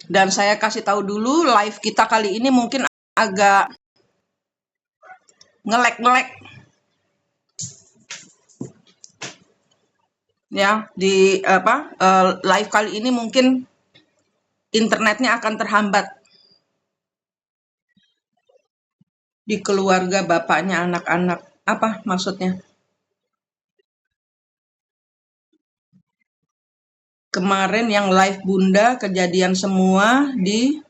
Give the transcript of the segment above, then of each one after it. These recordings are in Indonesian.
Dan saya kasih tahu dulu live kita kali ini mungkin agak ngelek-ngelek ya di live kali ini mungkin internetnya akan terhambat di keluarga bapaknya anak-anak. Apa maksudnya? Kemarin yang live Bunda kejadian semua di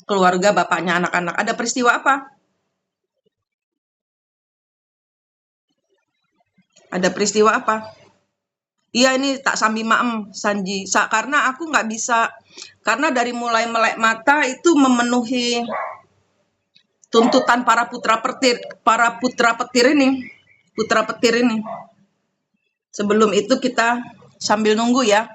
keluarga bapaknya anak-anak. Ada peristiwa apa? Ada peristiwa apa? Iya, ini tak sambil maem Sanji. Karena aku nggak bisa, karena dari mulai melek mata itu memenuhi tuntutan putra petir ini. Sebelum itu kita sambil nunggu ya.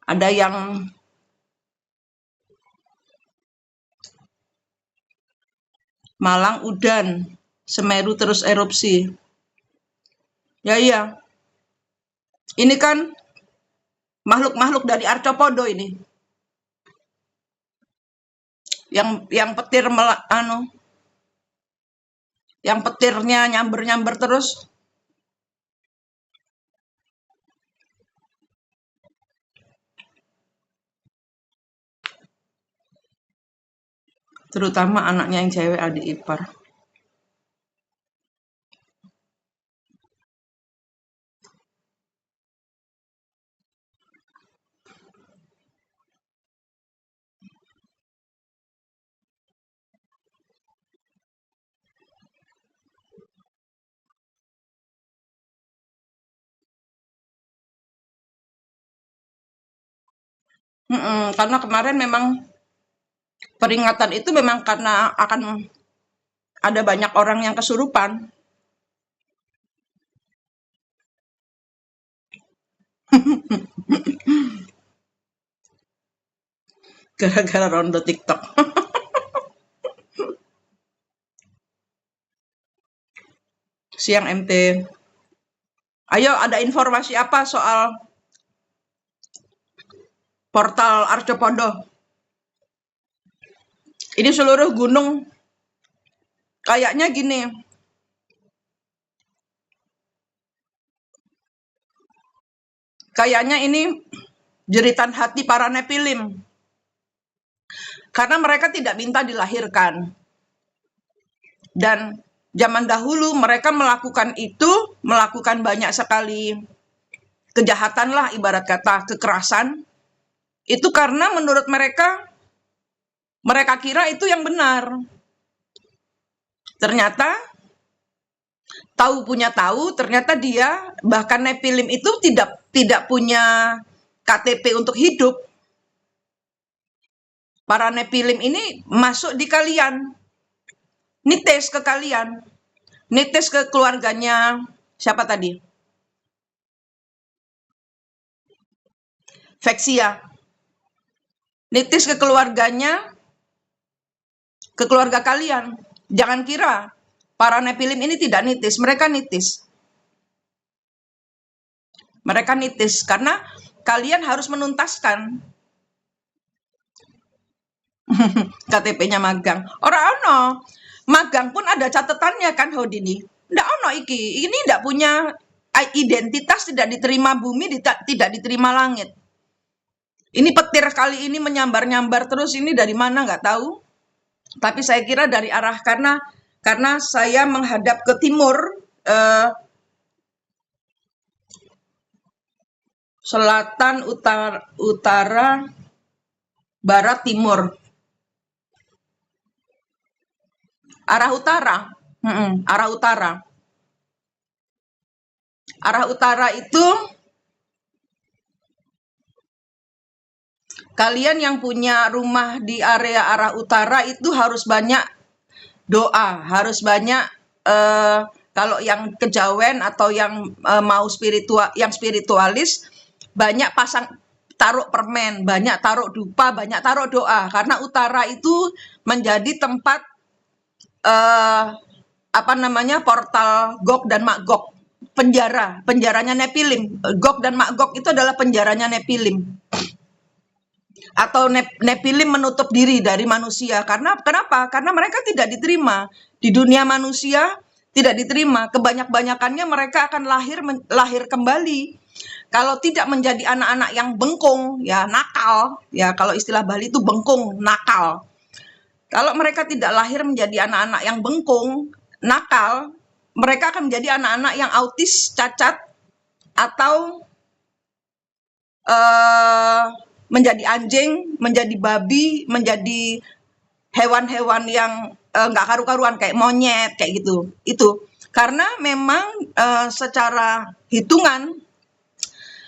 Ada yang Malang udan, Semeru terus erupsi. Ya iya. Ini kan makhluk-makhluk dari Arcopodo ini. Yang petir yang petirnya nyamber-nyamber terus. Terutama anaknya yang cewek, adik ipar. Karena kemarin memang peringatan itu memang karena akan ada banyak orang yang kesurupan. Gara-gara rondo TikTok. Siang MT. Ayo, ada informasi apa soal portal Arcopodo? Ini seluruh gunung kayaknya gini. Kayaknya ini jeritan hati para Nepilim. Karena mereka tidak minta dilahirkan. Dan zaman dahulu mereka melakukan banyak sekali kejahatan lah, ibarat kata kekerasan. Itu karena menurut mereka kira itu yang benar. Ternyata ternyata dia bahkan Nepilim itu tidak punya KTP untuk hidup. Para Nepilim ini masuk di kalian, nitis ke kalian, nitis ke keluarganya siapa tadi? Vexia. Nitis ke keluarganya, ke keluarga kalian. Jangan kira para Nepilim ini tidak nitis, mereka nitis. Mereka nitis karena kalian harus menuntaskan. KTP-nya magang. Ora ono. Magang pun ada catatannya kan Hodini. Ndak ono iki. Ini ndak punya identitas, tidak diterima bumi, tidak diterima langit. Ini petir kali ini menyambar-nyambar terus, ini dari mana nggak tahu. Tapi saya kira dari arah karena saya menghadap ke timur, selatan, utara, barat, timur. Arah utara. Arah utara. Arah utara itu kalian yang punya rumah di area arah utara itu harus banyak doa, harus banyak kalau yang kejawen atau yang mau spiritualis, banyak taruh permen, banyak taruh dupa, banyak taruh doa, karena utara itu menjadi tempat eh, apa namanya, portal Gog dan Magog, penjaranya Nephilim. Gog dan Magog itu adalah penjaranya Nephilim, atau Nephilim menutup diri dari manusia. Karena kenapa? Karena mereka tidak diterima di dunia manusia, tidak diterima. Kebanyak-banyakannya mereka akan lahir kembali. Kalau tidak menjadi anak-anak yang bengkung, ya nakal, ya kalau istilah Bali itu bengkung, nakal. Kalau mereka tidak lahir menjadi anak-anak yang bengkung, nakal, mereka akan menjadi anak-anak yang autis, cacat, atau eh, menjadi anjing, menjadi babi, menjadi hewan-hewan yang nggak karu-karuan kayak monyet kayak gitu. Itu karena memang secara hitungan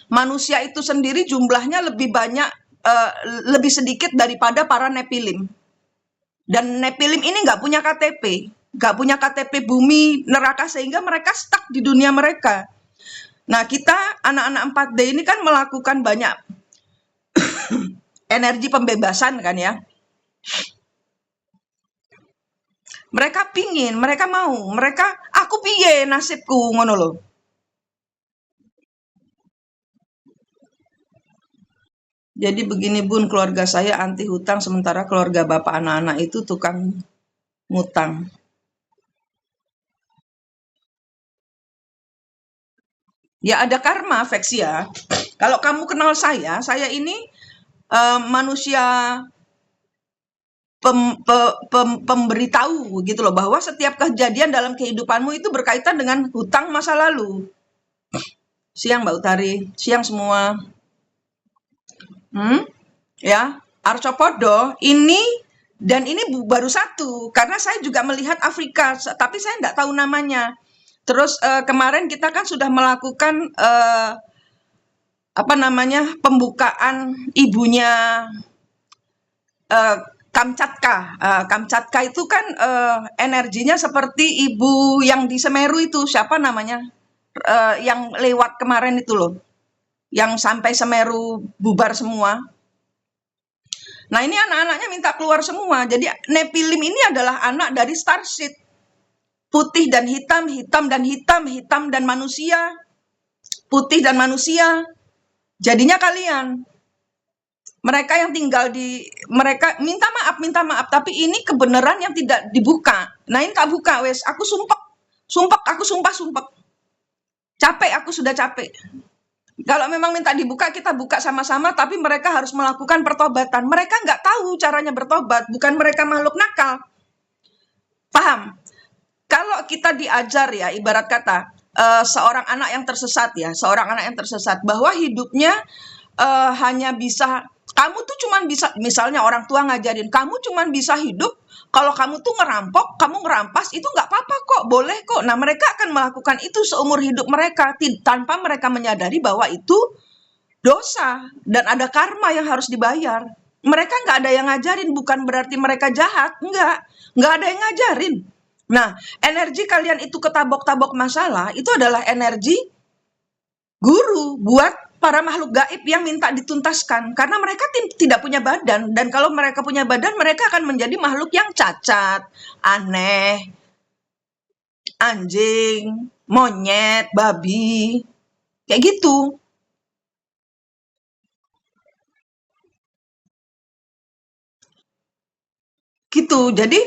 manusia itu sendiri jumlahnya lebih banyak, lebih sedikit daripada para Nephilim. Dan Nephilim ini nggak punya KTP, nggak punya KTP bumi neraka, sehingga mereka stuck di dunia mereka. Nah, kita anak-anak 4D ini kan melakukan banyak energi pembebasan kan ya. Mereka pingin, mereka mau, mereka aku piye nasibku ngono loh. Jadi begini Bun, keluarga saya anti hutang sementara keluarga bapak anak-anak itu tukang ngutang. Ya ada karma, Vexia. Kalau kamu kenal saya ini manusia pemberitahu gitu loh, bahwa setiap kejadian dalam kehidupanmu itu berkaitan dengan hutang masa lalu. Siang Mbak Utari, siang semua. Ya, Arcopodo ini, dan ini baru satu, karena saya juga melihat Afrika, tapi saya tidak tahu namanya. Terus kemarin kita kan sudah melakukan apa namanya, pembukaan ibunya Kamchatka. Kamchatka itu kan energinya seperti ibu yang di Semeru itu, siapa namanya? Yang lewat kemarin itu loh, yang sampai Semeru bubar semua. Nah, ini anak-anaknya minta keluar semua. Jadi Nephilim ini adalah anak dari Starseed. Putih dan hitam, hitam dan hitam, hitam dan manusia, putih dan manusia. Jadinya kalian. Mereka yang tinggal di, mereka minta maaf, tapi ini kebenaran yang tidak dibuka. Nah, ini tak buka, wes. Aku sumpah. Capek, aku sudah capek. Kalau memang minta dibuka, kita buka sama-sama, tapi mereka harus melakukan pertobatan. Mereka nggak tahu caranya bertobat, bukan mereka makhluk nakal. Paham? Kalau kita diajar ya, ibarat kata, seorang anak yang tersesat, bahwa hidupnya hanya bisa, kamu tuh cuman bisa, misalnya orang tua ngajarin, kamu cuman bisa hidup kalau kamu tuh ngerampok, kamu ngerampas, itu nggak apa-apa kok, boleh kok. Nah, mereka akan melakukan itu seumur hidup mereka, tanpa mereka menyadari bahwa itu dosa, dan ada karma yang harus dibayar. Mereka nggak ada yang ngajarin, bukan berarti mereka jahat, nggak ada yang ngajarin. Nah, energi kalian itu ketabok-tabok masalah, itu adalah energi guru buat para makhluk gaib yang minta dituntaskan. Karena mereka tidak punya badan, dan kalau mereka punya badan, mereka akan menjadi makhluk yang cacat, aneh, anjing, monyet, babi, kayak gitu. Gitu. Jadi,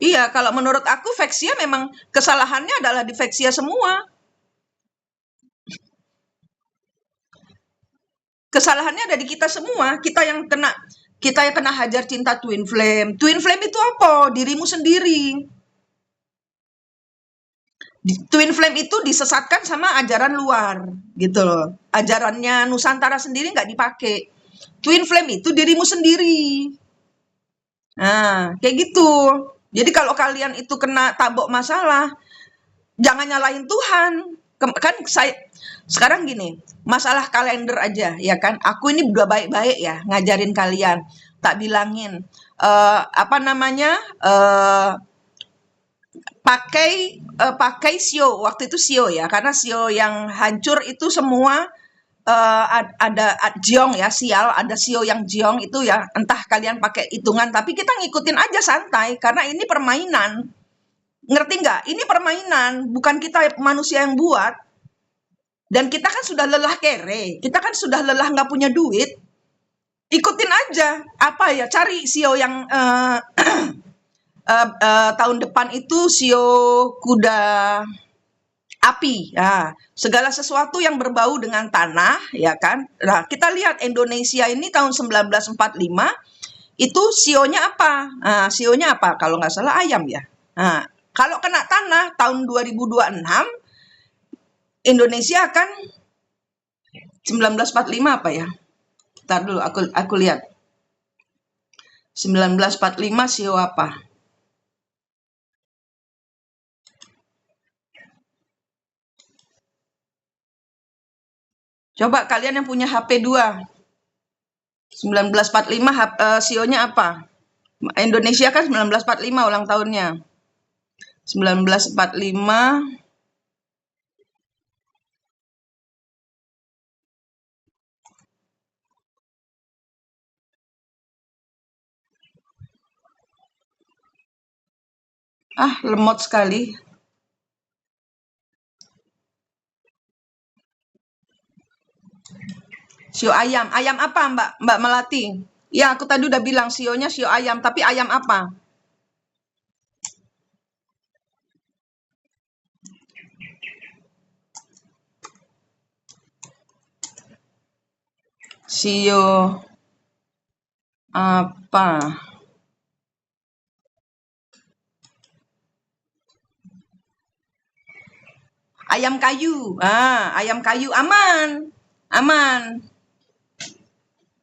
iya, kalau menurut aku Vexia memang kesalahannya adalah di Vexia semua. Kesalahannya ada di kita semua. Kita yang kena hajar cinta twin flame. Twin flame itu apa? Dirimu sendiri. Twin flame itu disesatkan sama ajaran luar, gitu loh. Ajarannya Nusantara sendiri nggak dipakai. Twin flame itu dirimu sendiri. Nah, kayak gitu. Jadi kalau kalian itu kena tabok masalah, jangan nyalahin Tuhan. Kan saya sekarang gini, masalah kalender aja ya kan. Aku ini udah baik-baik ya ngajarin kalian. Tak bilangin apa namanya? Pakai sio, waktu itu sio ya, karena sio yang hancur itu semua ada jiong ya, sial, ada sio yang jiong itu ya, entah kalian pakai hitungan, tapi kita ngikutin aja santai, karena ini permainan. Ngerti nggak? Ini permainan, bukan kita manusia yang buat. Dan kita kan sudah lelah kere, kita kan sudah lelah nggak punya duit, ikutin aja. Apa ya, cari sio yang tahun depan itu sio kuda api. Ya, segala sesuatu yang berbau dengan tanah, ya kan. Nah, kita lihat Indonesia ini tahun 1945 itu sionya apa? Nah, sionya apa? Kalau nggak salah ayam ya. Nah, kalau kena tanah tahun 2026 Indonesia akan 1945 apa ya? Ntar dulu aku lihat. 1945 sio apa? Coba kalian yang punya HP 2. 1945 sionya apa? Indonesia kan 1945 ulang tahunnya. 1945 lemot sekali. Sio ayam. Ayam apa, Mbak Melati? Ya, aku tadi udah bilang sionya sio ayam, tapi ayam apa? Sio apa? Ayam kayu. Ayam kayu aman. Aman.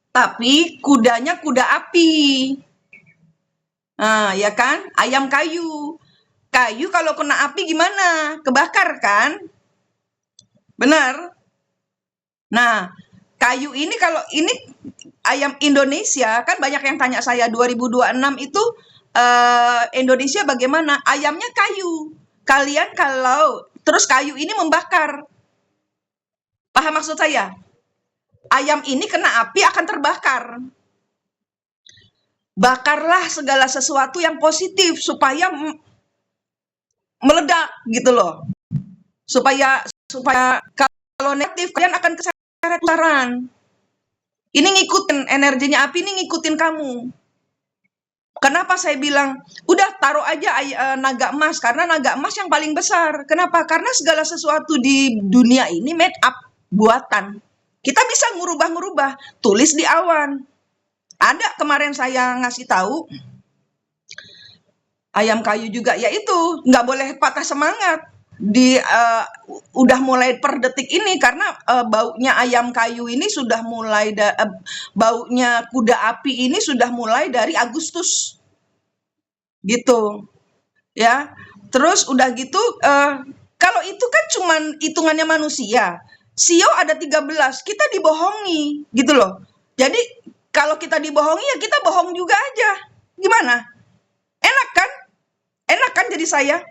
Tapi kudanya kuda api. Ya kan? Ayam kayu. Kayu kalau kena api gimana? Kebakar kan? Benar? Nah, kayu ini kalau ini ayam Indonesia, kan banyak yang tanya saya 2026 itu Indonesia bagaimana? Ayamnya kayu. Kalian kalau terus kayu ini membakar. Paham maksud saya? Ayam ini kena api akan terbakar. Bakarlah segala sesuatu yang positif supaya meledak gitu loh. Supaya kalau negatif kalian akan keseret pusaran. Ini ngikutin energinya api, ini ngikutin kamu. Kenapa saya bilang udah taruh aja naga emas, karena naga emas yang paling besar. Kenapa? Karena segala sesuatu di dunia ini made up, buatan. Kita bisa ngurubah-ngurubah, tulis di awan. Ada kemarin saya ngasih tahu ayam kayu juga, yaitu nggak boleh patah semangat di udah mulai per detik ini, karena baunya ayam kayu ini sudah mulai baunya kuda api ini sudah mulai dari Agustus gitu ya. Terus udah gitu kalau itu kan cuman hitungannya manusia, sio ada 13, kita dibohongi gitu loh. Jadi kalau kita dibohongi ya kita bohong juga aja, gimana? Enak kan? Enak kan jadi saya?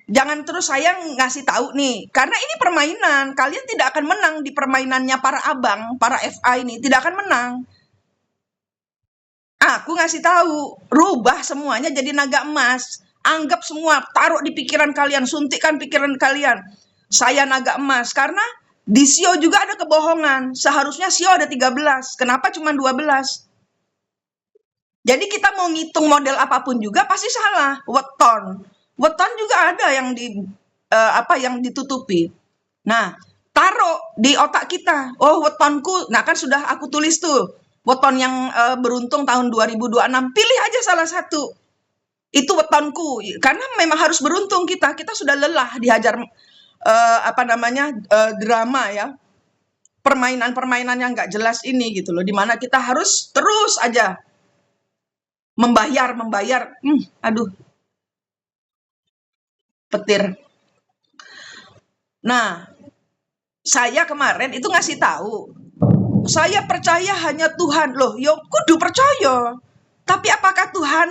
Jangan terus saya ngasih tahu nih, karena ini permainan. Kalian tidak akan menang di permainannya para abang, para FA ini tidak akan menang. Aku ngasih tahu, rubah semuanya jadi naga emas. Anggap semua, taruh di pikiran kalian, suntikkan pikiran kalian. Saya naga emas, karena di sio juga ada kebohongan. Seharusnya sio ada 13, kenapa cuma 12? Jadi kita mau ngitung model apapun juga pasti salah. Weton. Weton juga ada yang yang ditutupi. Nah, taruh di otak kita. Oh, wetonku. Nah, kan sudah aku tulis tuh. Weton yang beruntung tahun 2026. Pilih aja salah satu. Itu wetonku. Karena memang harus beruntung kita. Kita sudah lelah dihajar drama ya. Permainan-permainan yang nggak jelas ini gitu loh. Dimana kita harus terus aja membayar. Aduh, petir. Nah, saya kemarin itu ngasih tahu, saya percaya hanya Tuhan. Loh, yo kudu percaya. Tapi apakah Tuhan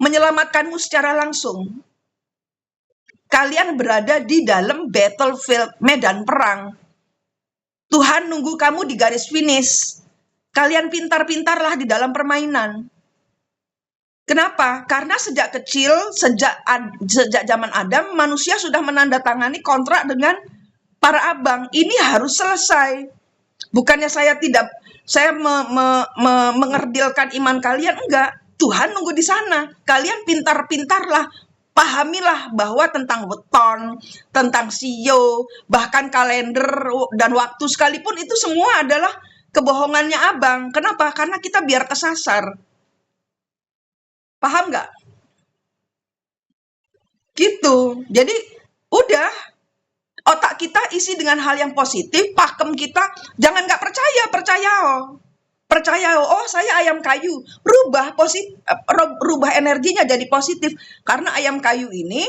menyelamatkanmu secara langsung? Kalian berada di dalam battlefield, medan perang. Tuhan nunggu kamu di garis finish. Kalian pintar-pintarlah di dalam permainan. Kenapa? Karena sejak kecil, sejak zaman Adam, manusia sudah menandatangani kontrak dengan para abang. Ini harus selesai. Bukannya saya mengerdilkan iman kalian, enggak. Tuhan nunggu di sana. Kalian pintar-pintarlah, pahamilah bahwa tentang weton, tentang sio, bahkan kalender dan waktu sekalipun itu semua adalah kebohongannya abang. Kenapa? Karena kita biar kesasar. Paham nggak? Gitu. Jadi udah otak kita isi dengan hal yang positif, pakem kita jangan nggak percaya oh. Percaya oh saya ayam kayu, rubah energinya jadi positif karena ayam kayu ini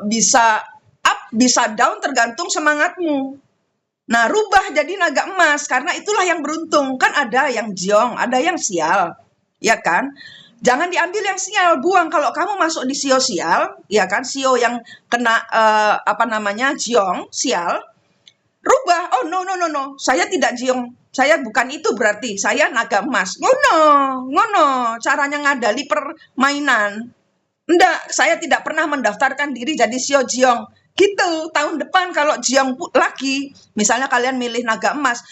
bisa up bisa down tergantung semangatmu. Nah, rubah jadi naga emas karena itulah yang beruntung. Kan ada yang jiong, ada yang sial. Ya kan? Jangan diambil yang sial, buang. Kalau kamu masuk di sio sial, ya kan? Sio yang kena jiong, sial, rubah. Oh, no. Saya tidak jiong. Saya bukan itu berarti. Saya naga emas. Ngono. Caranya ngadali permainan. Enggak, saya tidak pernah mendaftarkan diri jadi sio jiong. Gitu, tahun depan kalau jiong lagi, misalnya kalian milih naga emas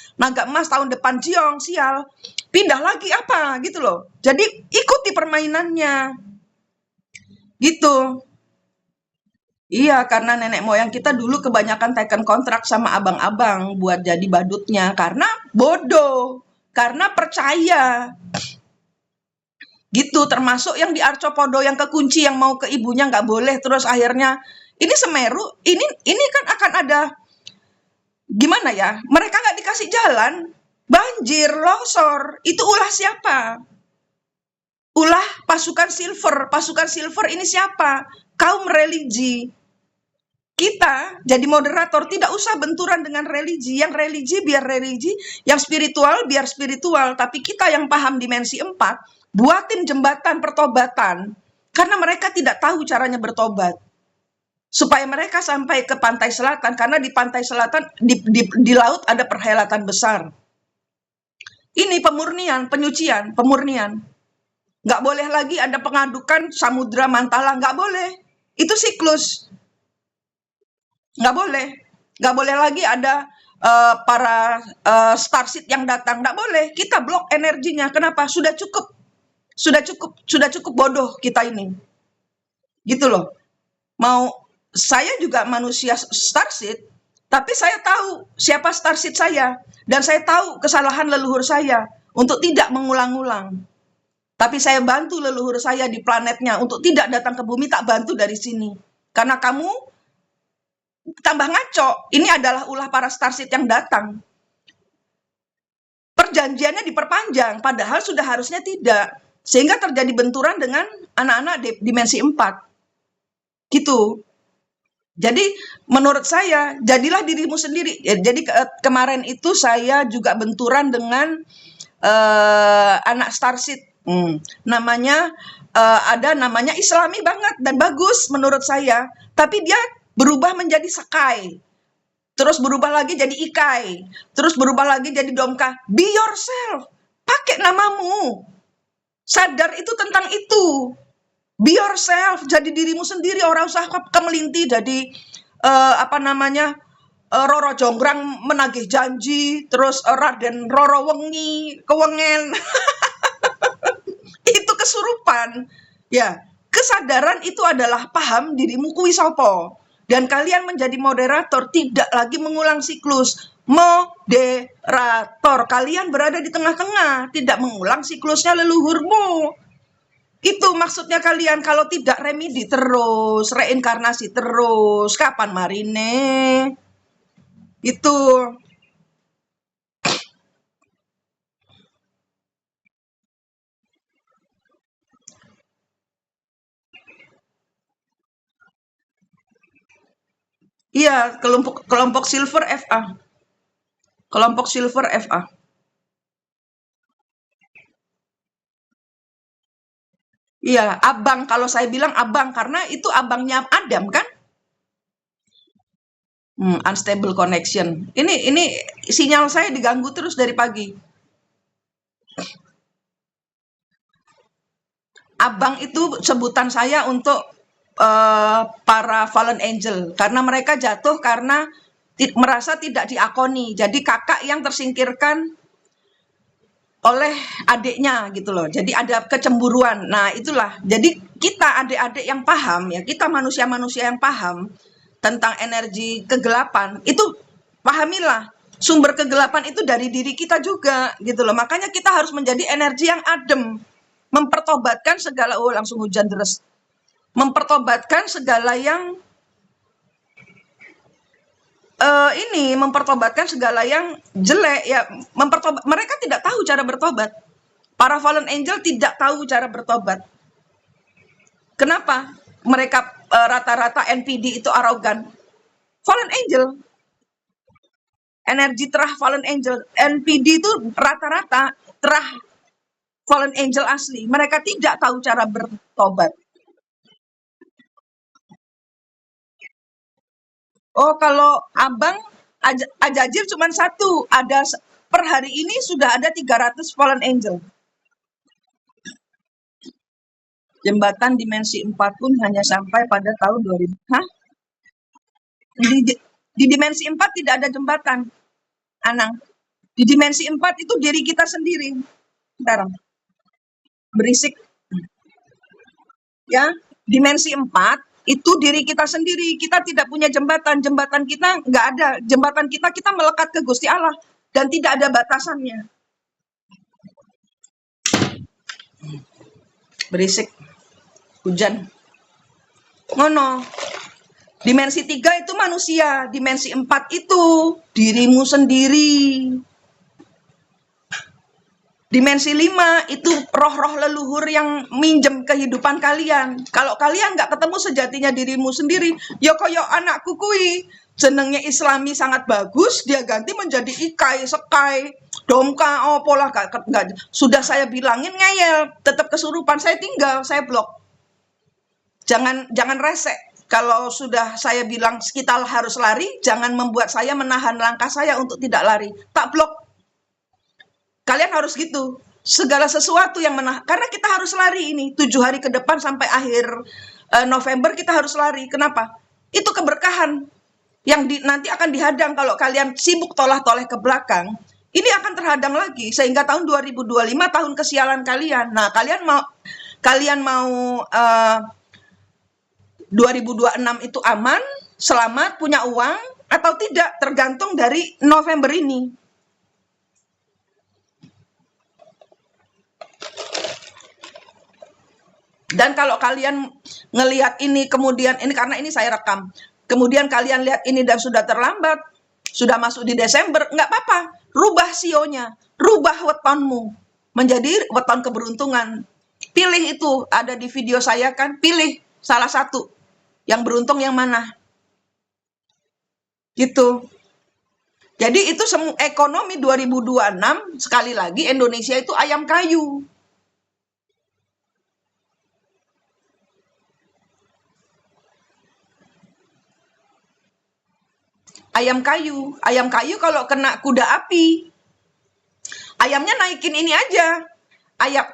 tahun depan jiong, sial, pindah lagi apa, gitu loh. Jadi ikuti permainannya, gitu. Iya, karena nenek moyang kita dulu kebanyakan teken kontrak sama abang-abang buat jadi badutnya, karena bodoh, karena percaya. Gitu, termasuk yang di Arcopodo yang kekunci yang mau ke ibunya nggak boleh, terus akhirnya ini Semeru, ini kan akan ada gimana ya? Mereka nggak dikasih jalan, banjir, longsor. Itu ulah siapa? Ulah pasukan silver. Pasukan silver ini siapa? Kaum religi. Kita jadi moderator tidak usah benturan dengan religi. Yang religi biar religi, yang spiritual biar spiritual. Tapi kita yang paham dimensi 4, buatin jembatan pertobatan. Karena mereka tidak tahu caranya bertobat. Supaya mereka sampai ke pantai selatan, karena di pantai selatan, di laut ada perhelatan besar. Ini pemurnian, penyucian, pemurnian. Nggak boleh lagi ada pengadukan Samudra Mantala, nggak boleh. Itu siklus. Nggak boleh. Nggak boleh lagi ada para starseed yang datang, nggak boleh. Kita blok energinya. Kenapa? Sudah cukup bodoh kita ini. Gitu loh. Saya juga manusia starseed, tapi saya tahu siapa starseed saya, dan saya tahu kesalahan leluhur saya untuk tidak mengulang-ulang. Tapi saya bantu leluhur saya di planetnya untuk tidak datang ke bumi, tak bantu dari sini. Karena kamu tambah ngaco, ini adalah ulah para starseed yang datang. Perjanjiannya diperpanjang, padahal sudah harusnya tidak. Sehingga terjadi benturan dengan anak-anak dimensi 4. Gitu. Jadi menurut saya, jadilah dirimu sendiri. Jadi kemarin itu saya juga benturan dengan anak starseed. Namanya namanya Islami banget dan bagus menurut saya. Tapi dia berubah menjadi Sakai. Terus berubah lagi jadi Ikai. Terus berubah lagi jadi Domka. Be yourself. Pakai namamu. Sadar itu tentang itu. Be yourself, jadi dirimu sendiri, orang usah kemelinti jadi Roro Jonggrang menagih janji, terus Raden Roro Wengi kewengen. Itu kesurupan. Ya, kesadaran itu adalah paham dirimu kuwi sapa. Dan kalian menjadi moderator, tidak lagi mengulang siklus. Moderator, kalian berada di tengah-tengah, tidak mengulang siklusnya leluhurmu. Itu maksudnya kalian, kalau tidak remedi terus, reinkarnasi terus, kapan marine? Itu. Iya, kelompok silver FA. Kelompok silver FA. Iya, abang, kalau saya bilang abang karena itu abangnya Adam kan? Unstable connection. Ini sinyal saya diganggu terus dari pagi. Abang itu sebutan saya untuk para fallen angel karena mereka jatuh karena merasa tidak diakoni. Jadi kakak yang tersingkirkan oleh adiknya gitu loh. Jadi ada kecemburuan. Nah, itulah. Jadi kita adik-adik yang paham ya, kita manusia-manusia yang paham tentang energi kegelapan, itu pahamilah sumber kegelapan itu dari diri kita juga gitu loh. Makanya kita harus menjadi energi yang adem, mempertobatkan segala langsung hujan deras. Mempertobatkan segala yang mempertobatkan segala yang jelek ya, mereka tidak tahu cara bertobat. Para fallen angel tidak tahu cara bertobat. Kenapa? Mereka rata-rata NPD itu arogan. Fallen angel, energi terah fallen angel, NPD itu rata-rata terah fallen angel asli. Mereka tidak tahu cara bertobat. Oh, kalau abang Ajajir cuma satu, ada per hari ini sudah ada 300 fallen angel. Jembatan dimensi 4 pun hanya sampai pada tahun 2000. Hah? Di dimensi 4 tidak ada jembatan, Anang. Di dimensi 4 itu diri kita sendiri. Bentar. Berisik. Ya, dimensi 4 itu diri kita sendiri. Kita tidak punya jembatan. Jembatan kita nggak ada. Jembatan kita melekat ke Gusti Allah dan tidak ada batasannya. Berisik. Hujan. Ngono. Dimensi 3 itu manusia. Dimensi 4 itu dirimu sendiri. Dimensi 5 itu roh-roh leluhur yang minjem kehidupan kalian. Kalau kalian nggak ketemu sejatinya dirimu sendiri, ya koyo anakku kui, jenengnya Islami sangat bagus, dia ganti menjadi ikai, sekai, domka, pola gak. Sudah saya bilangin ngeyel, tetap kesurupan, saya tinggal, saya blok. Jangan resek. Kalau sudah saya bilang kita harus lari, jangan membuat saya menahan langkah saya untuk tidak lari. Tak blok. Kalian harus gitu. Segala sesuatu yang karena kita harus lari ini 7 hari ke depan sampai akhir November kita harus lari. Kenapa? Itu keberkahan yang nanti akan dihadang kalau kalian sibuk tolah-toleh ke belakang. Ini akan terhadang lagi sehingga tahun 2025 tahun kesialan kalian. Nah, kalian mau 2026 itu aman, selamat, punya uang atau tidak tergantung dari November ini. Dan kalau kalian ngelihat ini kemudian ini karena ini saya rekam, kemudian kalian lihat ini dan sudah terlambat, sudah masuk di Desember, nggak apa-apa, rubah sionya, rubah wetonmu menjadi weton keberuntungan. Pilih itu, ada di video saya kan, pilih salah satu yang beruntung yang mana, gitu. Jadi itu semua ekonomi 2026 sekali lagi Indonesia itu ayam kayu. Ayam kayu kalau kena kuda api, ayamnya naikin ini aja.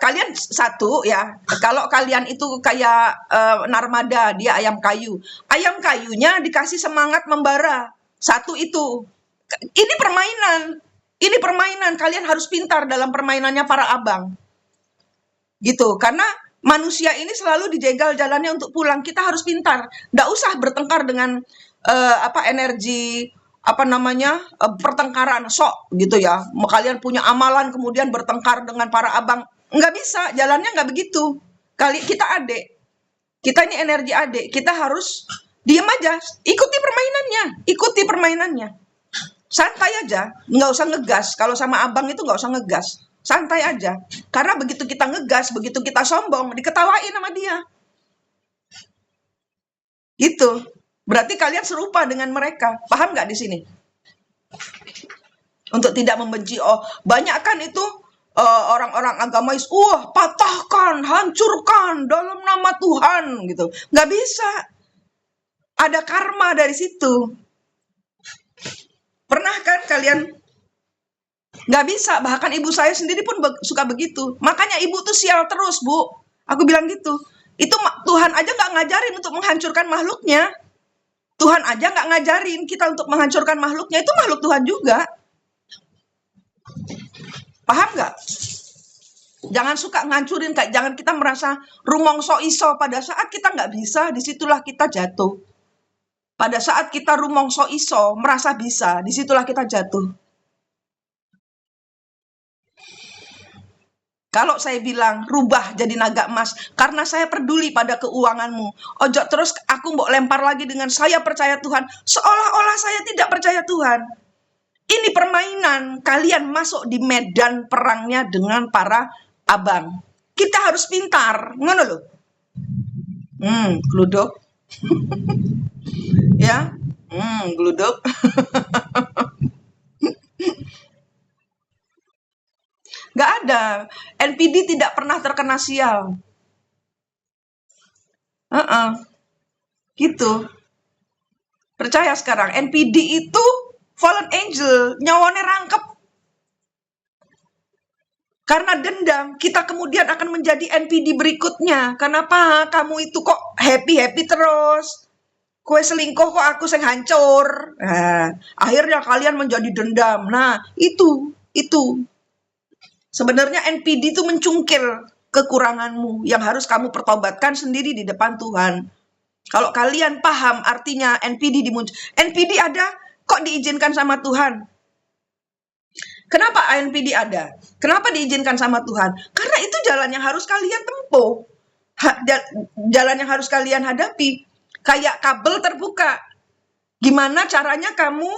Kalian satu ya, kalau kalian itu kayak narmada, dia ayam kayu. Ayam kayunya dikasih semangat membara. Satu itu. Ini permainan. Kalian harus pintar dalam permainannya para abang. Gitu, karena manusia ini selalu dijegal jalannya untuk pulang. Kita harus pintar. Nggak usah bertengkar dengan energi pertengkaran sok gitu ya. Kalian punya amalan kemudian bertengkar dengan para abang, nggak bisa, jalannya nggak begitu. Kita adik, kita ini energi adik, kita harus diam aja, ikuti permainannya, santai aja, nggak usah ngegas. Kalau sama abang itu nggak usah ngegas, santai aja, karena begitu kita ngegas, begitu kita sombong, diketawain sama dia gitu. Berarti kalian serupa dengan mereka. Paham nggak di sini? Untuk tidak membenci. Banyak kan itu orang-orang agamais, patahkan, hancurkan dalam nama Tuhan gitu. Nggak bisa. Ada karma dari situ. Pernah kan kalian? Nggak bisa, bahkan ibu saya sendiri pun suka begitu. Makanya ibu tuh sial terus, Bu. Aku bilang gitu. Itu Tuhan aja nggak ngajarin untuk menghancurkan makhluknya. Tuhan aja nggak ngajarin kita untuk menghancurkan makhluknya. Itu makhluk Tuhan juga. Paham nggak? Jangan suka ngancurin, kayak jangan kita merasa rumongso iso. Pada saat kita nggak bisa, disitulah kita jatuh. Pada saat kita rumongso iso, merasa bisa, disitulah kita jatuh. Kalau saya bilang rubah jadi naga emas karena saya peduli pada keuanganmu. Ojo terus aku mau lempar lagi dengan saya percaya Tuhan, seolah-olah saya tidak percaya Tuhan. Ini permainan, kalian masuk di medan perangnya dengan para abang. Kita harus pintar, ngono loh. Gluduk. Ya. Gluduk. Nggak ada. NPD tidak pernah terkena sial. Gitu. Percaya sekarang, NPD itu fallen angel, nyawanya rangkep. Karena dendam, kita kemudian akan menjadi NPD berikutnya. Kenapa kamu itu kok happy-happy terus? Kue selingkuh kok aku sing hancur. Nah, akhirnya kalian menjadi dendam. Nah, itu. Sebenarnya NPD itu mencungkil kekuranganmu yang harus kamu pertobatkan sendiri di depan Tuhan. Kalau kalian paham artinya NPD dimuncul. NPD ada, kok diizinkan sama Tuhan? Kenapa NPD ada? Kenapa diizinkan sama Tuhan? Karena itu jalan yang harus kalian tempuh. Jalan yang harus kalian hadapi. Kayak kabel terbuka. Gimana caranya kamu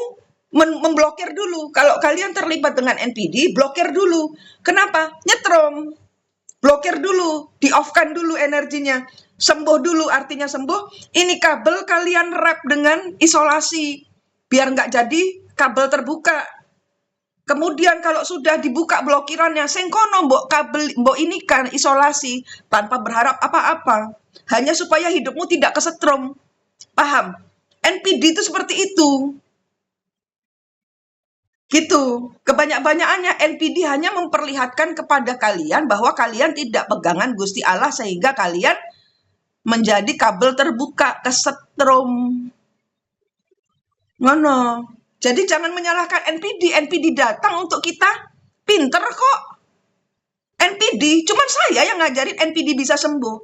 memblokir dulu? Kalau kalian terlibat dengan NPD, blokir dulu. Kenapa? Nyetrum. Blokir dulu, di-off-kan dulu energinya. Sembuh dulu, artinya sembuh. Ini kabel kalian wrap dengan isolasi. Biar nggak jadi kabel terbuka. Kemudian kalau sudah dibuka blokirannya, sengkono mbok kabel, mbok ini kan isolasi tanpa berharap apa-apa. Hanya supaya hidupmu tidak kesetrum. Paham? NPD itu seperti itu. Gitu. Kebanyak-banyakannya NPD hanya memperlihatkan kepada kalian bahwa kalian tidak pegangan Gusti Allah sehingga kalian menjadi kabel terbuka kesetrum. Ngono. Jadi jangan menyalahkan NPD. NPD datang untuk kita. Pinter kok. NPD, cuman saya yang ngajarin NPD bisa sembuh.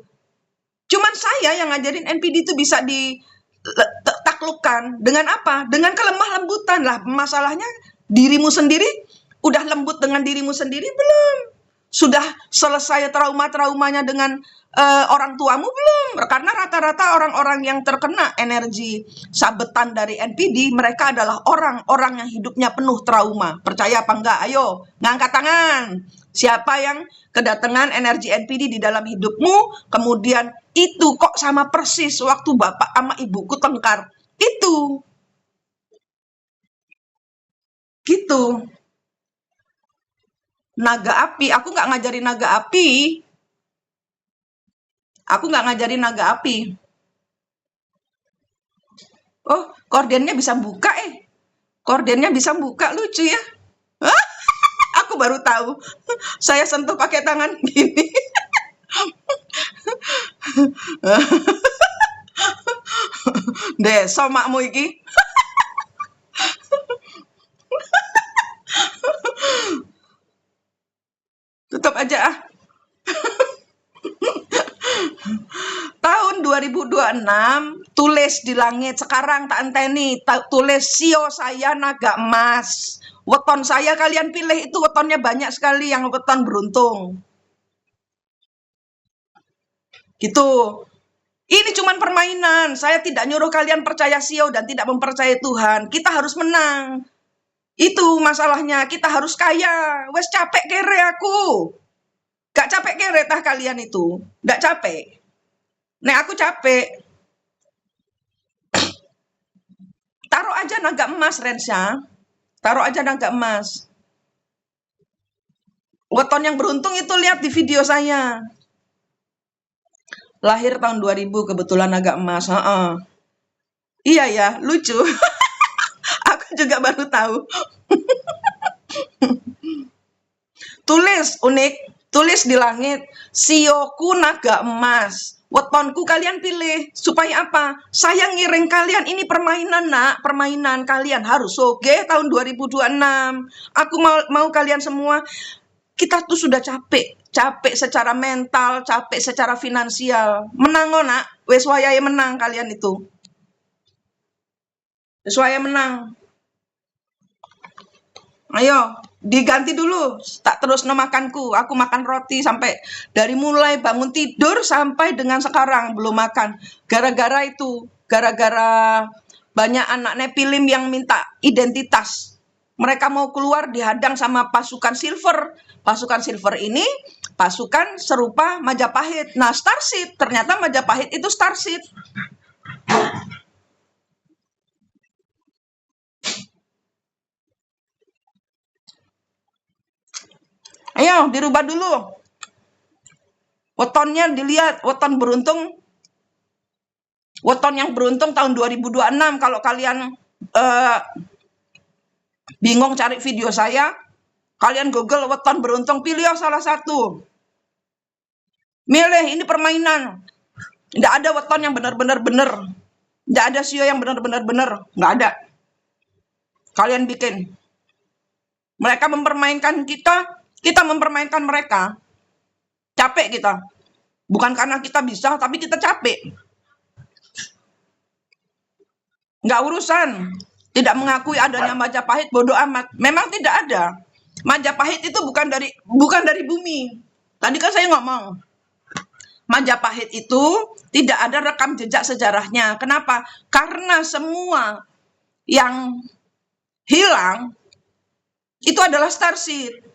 Cuman saya yang ngajarin NPD itu bisa ditaklukkan. Dengan apa? Dengan kelemah lembutan lah. Masalahnya dirimu sendiri udah lembut dengan dirimu sendiri belum? Sudah selesai trauma-traumanya dengan orang tuamu belum? Karena rata-rata orang-orang yang terkena energi sabetan dari NPD, mereka adalah orang-orang yang hidupnya penuh trauma. Percaya apa enggak? Ayo, ngangkat tangan. Siapa yang kedatangan energi NPD di dalam hidupmu, kemudian itu kok sama persis waktu bapak sama ibuku tengkar. Itu. Gitu. Naga api, aku nggak ngajarin naga api. Aku nggak ngajarin naga api. Oh, kordennya bisa buka Kordennya bisa buka, lucu ya. Aku baru tahu. Saya sentuh pakai tangan gini. Desa makmu iki. Tutup aja ah. Tahun 2026 tulis di langit. Sekarang tak anteni, tulis sio saya naga emas. Weton saya kalian pilih, itu wetonnya banyak sekali yang weton beruntung. Gitu. Ini cuman permainan. Saya tidak nyuruh kalian percaya sio dan tidak mempercayai Tuhan. Kita harus menang. Itu masalahnya. Kita harus kaya. Wes capek kere aku. Gak capek kere tah kalian itu. Gak capek. Nek aku capek. Taruh aja naga emas, Rensya. Taruh aja naga emas. Weton yang beruntung itu lihat di video saya. Lahir tahun 2000, kebetulan naga emas. Iya ya, lucu. Aku Aku juga baru tahu. Tulis unik, tulis di langit, sioku naga emas. Wetonku kalian pilih, supaya apa? Saya ngiring kalian, ini permainan nak, permainan kalian harus soge tahun 2026. Aku mau kalian semua, kita tuh sudah capek, capek secara mental, capek secara finansial. Menang nak, wes wayahe menang kalian itu. Wes wayahe menang. Ayo, diganti dulu. Tak terus makanku. Aku makan roti sampai dari mulai bangun tidur sampai dengan sekarang belum makan. Gara-gara itu, gara-gara banyak anak Nepilim yang minta identitas. Mereka mau keluar dihadang sama pasukan silver. Pasukan silver ini pasukan serupa Majapahit. Nah, Starseed, ternyata Majapahit itu Starseed. Ayo, dirubah dulu. Wetonnya dilihat, weton beruntung. Weton yang beruntung tahun 2026. Kalau kalian bingung cari video saya, kalian Google weton beruntung, pilih salah satu. Milih, ini permainan. Nggak ada weton yang benar-benar benar. Nggak ada sio yang benar-benar benar. Nggak ada. Kalian bikin. Mereka mempermainkan kita, kita mempermainkan mereka. Capek kita. Bukan karena kita bisa, tapi kita capek. Nggak urusan. Tidak mengakui adanya Majapahit, bodoh amat. Memang tidak ada. Majapahit itu bukan dari bumi. Tadi kan saya ngomong. Majapahit itu tidak ada rekam jejak sejarahnya. Kenapa? Karena semua yang hilang itu adalah Starseed.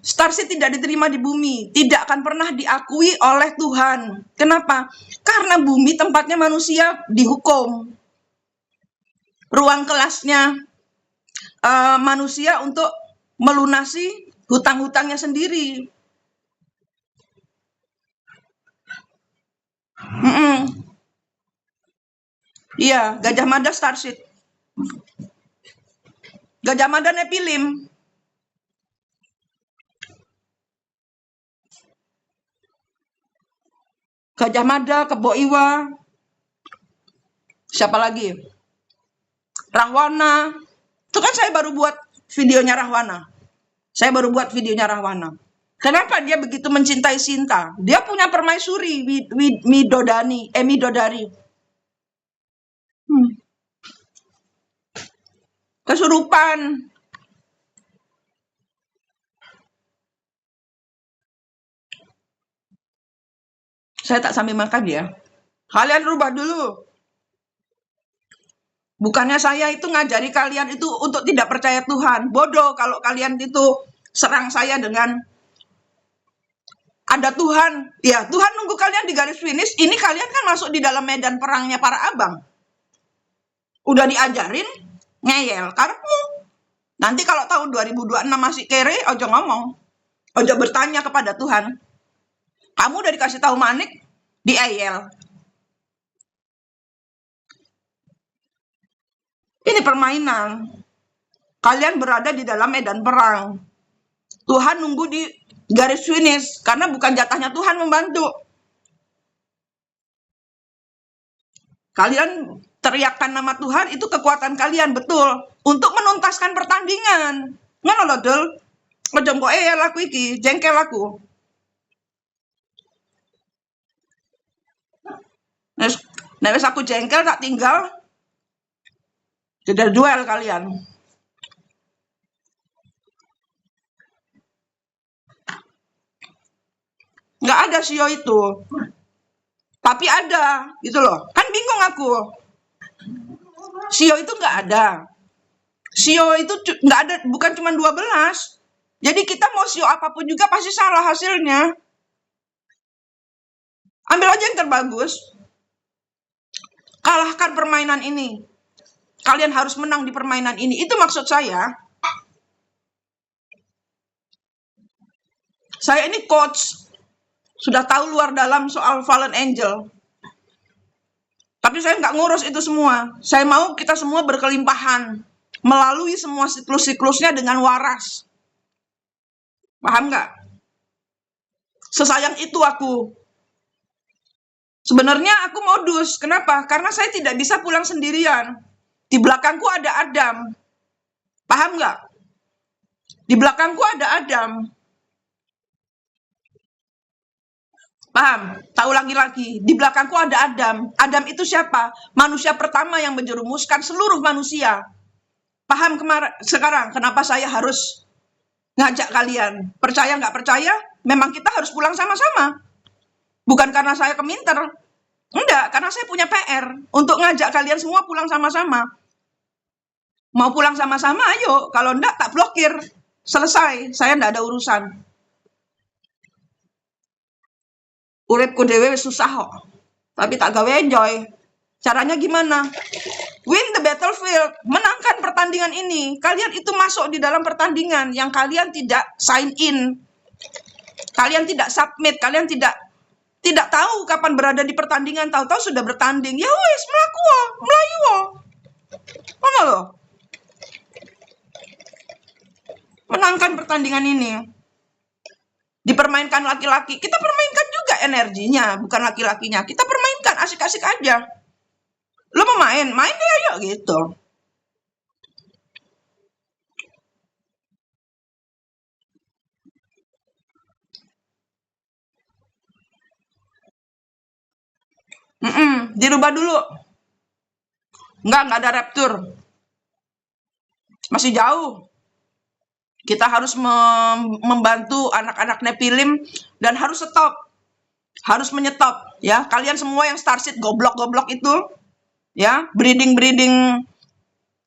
Starseed tidak diterima di bumi, tidak akan pernah diakui oleh Tuhan. Kenapa? Karena bumi tempatnya manusia dihukum. Ruang kelasnya manusia untuk melunasi hutang-hutangnya sendiri. Iya, Gajah Mada Starseed. Gajah Mada Nepilim. Gajah Mada, Kebo Iwa. Siapa lagi? Rahwana. Itu kan saya baru buat videonya Rahwana. Kenapa dia begitu mencintai Sinta? Dia punya permaisuri, Midodari. Kesurupan. Saya tak sambil makan ya. Kalian rubah dulu. Bukannya saya itu ngajari kalian itu untuk tidak percaya Tuhan. Bodoh kalau kalian itu serang saya dengan ada Tuhan. Ya, Tuhan nunggu kalian di garis finish. Ini kalian kan masuk di dalam medan perangnya para abang. Udah diajarin, ngeyel. Karepmu. Nanti kalau tahun 2026 masih kere, ojo ngomong. Ojo bertanya kepada Tuhan. Kamu udah dikasih tahu manik, dieyel. Ini permainan. Kalian berada di dalam medan perang. Tuhan nunggu di garis finish karena bukan jatahnya Tuhan membantu. Kalian teriakkan nama Tuhan, itu kekuatan kalian, betul, untuk menuntaskan pertandingan. Ngono lho, Dul. Ojo mbok laku iki, jengkel aku. Nek wis aku jengkel tak tinggal. Tidak duel kalian. Nggak ada sio itu. Tapi ada, gitu loh. Kan bingung aku. Sio itu nggak ada. Sio itu nggak ada, bukan cuma 12. Jadi kita mau sio apapun juga pasti salah hasilnya. Ambil aja yang terbagus. Kalahkan permainan ini. Kalian harus menang di permainan ini. Itu maksud saya. Saya ini coach. Sudah tahu luar dalam soal fallen angel. Tapi saya nggak ngurus itu semua. Saya mau kita semua berkelimpahan. melalui semua siklus-siklusnya dengan waras. Paham nggak? Sesayang itu aku. Sebenarnya aku modus. Kenapa? Karena saya tidak bisa pulang sendirian. Di belakangku ada Adam. Paham nggak? Di belakangku ada Adam. Paham? Tak ulangi lagi. Di belakangku ada Adam. Adam itu siapa? Manusia pertama yang menjerumuskan seluruh manusia. Paham sekarang kenapa saya harus ngajak kalian? Percaya nggak percaya? Memang kita harus pulang sama-sama. Bukan karena saya keminter. Enggak, karena saya punya PR. Untuk ngajak kalian semua pulang sama-sama. Mau pulang sama-sama, ayo. Kalau enggak, tak blokir. Selesai. Saya enggak ada urusan. Uripku dewe susah kok. Tapi tak gawe enjoy. Caranya gimana? Win the battlefield. Menangkan pertandingan ini. Kalian itu masuk di dalam pertandingan yang kalian tidak sign in. Kalian tidak submit. Kalian tidak tahu kapan berada di pertandingan. Tahu-tahu sudah bertanding. Ya wes, melaku melayu. Mana loh? Menangkan pertandingan ini. Dipermainkan laki-laki. Kita permainkan juga energinya, bukan laki-lakinya. Kita permainkan, asik-asik aja. Lo mau main? Main deh ayo gitu. Dirubah dulu. Enggak ada rapture. Masih jauh. Kita harus membantu anak-anak Nephilim dan harus stop. Harus menyetop ya. Kalian semua yang Starseed goblok-goblok itu ya, breeding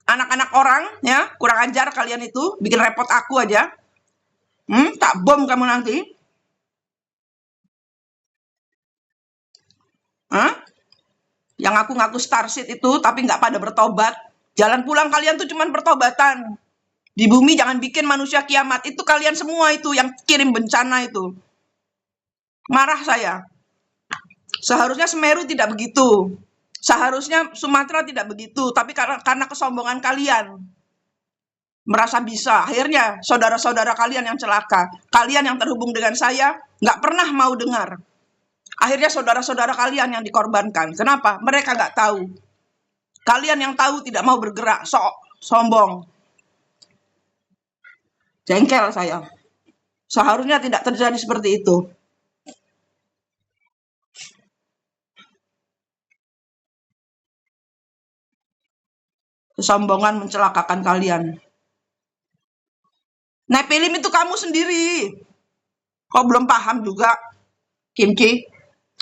anak-anak orang ya, kurang ajar kalian itu, bikin repot aku aja. Tak bom kamu nanti. Yang aku ngaku Starseed itu tapi nggak pada bertobat. Jalan pulang kalian tuh cuman pertobatan. Di bumi jangan bikin manusia kiamat. Itu kalian semua itu yang kirim bencana itu. Marah saya. Seharusnya Semeru tidak begitu. Seharusnya Sumatera tidak begitu. Tapi karena kesombongan kalian. Merasa bisa. Akhirnya saudara-saudara kalian yang celaka. Kalian yang terhubung dengan saya nggak pernah mau dengar. Akhirnya saudara-saudara kalian yang dikorbankan. Kenapa? Mereka nggak tahu. Kalian yang tahu tidak mau bergerak. Sombong. Jengkel saya. Seharusnya tidak terjadi seperti itu. Kesombongan mencelakakan kalian. Nephilim itu kamu sendiri. Kok belum paham juga, Kimchi?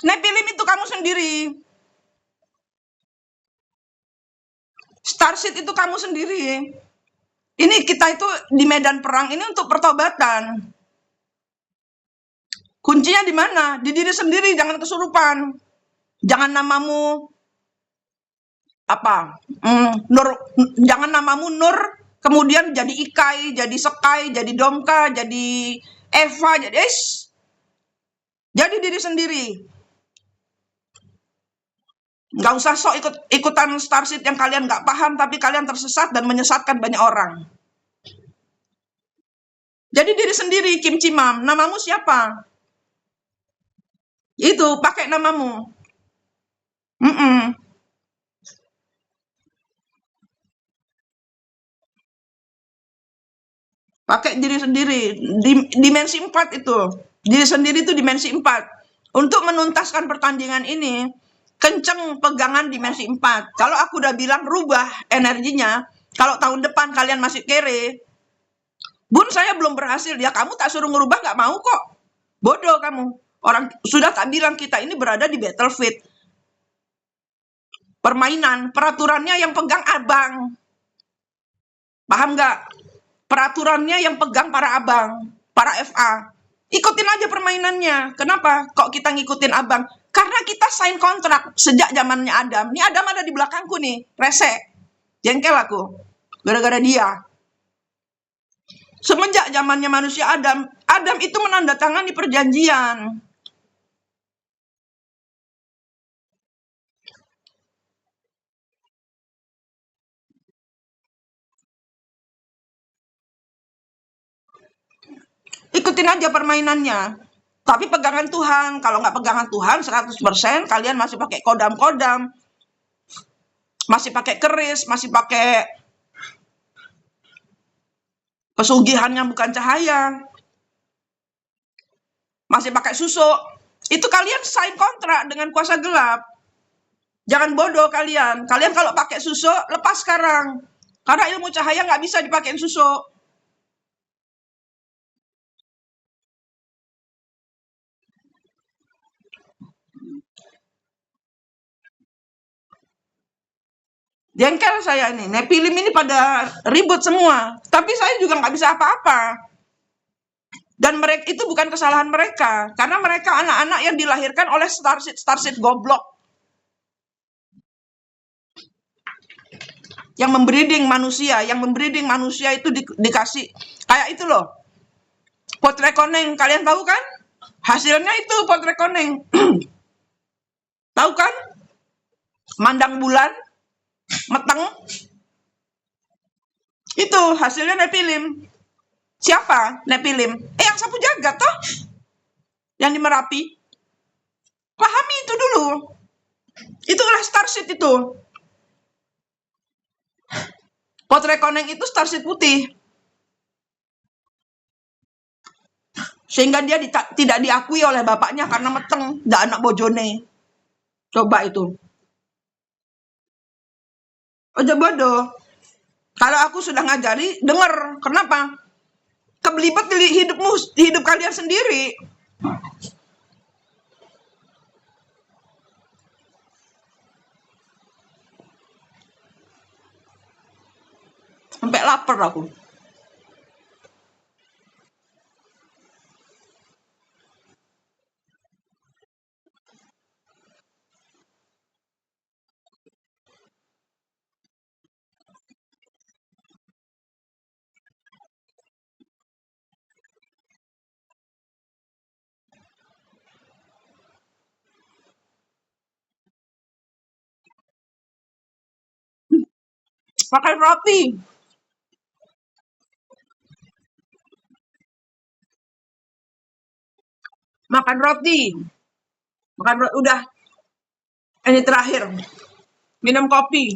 Nephilim itu kamu sendiri. Starseed itu kamu sendiri. Ini kita itu di medan perang ini untuk pertobatan. Kuncinya di mana? Di diri sendiri, jangan kesurupan. Jangan namamu apa? Nur, jangan namamu Nur, kemudian jadi Ikai, jadi Sekai, jadi Domka, jadi Eva, jadi diri sendiri. Nggak usah sok ikutan Starseed yang kalian nggak paham, tapi kalian tersesat dan menyesatkan banyak orang. Jadi diri sendiri, Kimchi Mam. Namamu siapa? Itu, pakai namamu. Pakai diri sendiri. Dimensi 4 itu. Diri sendiri itu dimensi 4. Untuk menuntaskan pertandingan ini, kenceng pegangan dimensi 4. Kalau aku udah bilang rubah energinya, kalau tahun depan kalian masih kere, Bun saya belum berhasil, ya kamu tak suruh ngerubah nggak mau kok. Bodoh kamu. Orang sudah tak bilang kita ini berada di battlefield. Permainan, peraturannya yang pegang abang. Paham nggak? Peraturannya yang pegang para abang, para FA. Ikutin aja permainannya. Kenapa? Kok kita ngikutin abang? Karena kita sign kontrak sejak zamannya Adam. Ini Adam ada di belakangku nih, rese. Jengkel aku. Gara-gara dia. Semenjak zamannya manusia Adam, Adam itu menandatangani perjanjian. Ikutin aja permainannya. Tapi pegangan Tuhan. Kalau nggak pegangan Tuhan 100%, kalian masih pakai kodam-kodam, masih pakai keris, masih pakai pesugihan yang bukan cahaya, masih pakai susuk. Itu kalian sign kontrak dengan kuasa gelap. Jangan bodoh kalian. Kalian kalau pakai susuk, lepas sekarang. Karena ilmu cahaya nggak bisa dipakein susuk. Jengkel saya ini. Nepilim ini pada ribut semua. Tapi saya juga nggak bisa apa-apa. Dan mereka itu bukan kesalahan mereka. Karena mereka anak-anak yang dilahirkan oleh starseed goblok. Yang membreeding manusia itu dikasih kayak itu loh. Pot rekoneng, kalian tahu kan? Hasilnya itu pot rekoneng. Tahu kan? Mandang bulan, meteng. Itu hasilnya Nepilim. Siapa Nepilim? Yang sapu jagat toh? Yang di Merapi. Pahami itu dulu. Itulah starseed itu. Pot rekoneng itu starseed putih. Sehingga dia tidak diakui oleh bapaknya karena meteng, nggak anak bojone. Coba itu. Aja bodoh. Kalau aku sudah ngajari, denger. Kenapa? Kebelibet di hidup kalian sendiri. Sampai lapar aku. Makan roti. Makan roti. Udah. Ini terakhir. Minum kopi.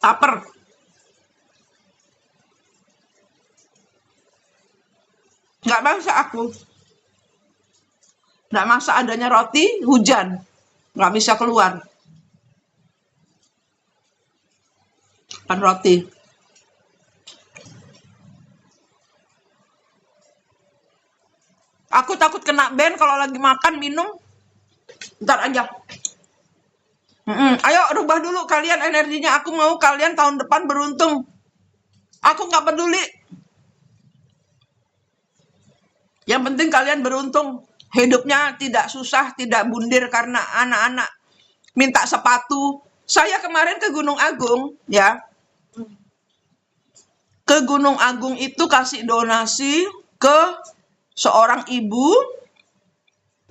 Taper. Nggak masak aku. Nggak masak adanya roti, hujan. Nggak bisa keluar. Makan roti. Aku takut kena ban kalau lagi makan, minum. Ntar aja. Ayo rubah dulu kalian energinya. Aku mau kalian tahun depan beruntung. Aku nggak peduli. Yang penting kalian beruntung. Hidupnya tidak susah, tidak bundir karena anak-anak minta sepatu. Saya kemarin ke Gunung Agung, ya. Ke Gunung Agung itu kasih donasi ke seorang ibu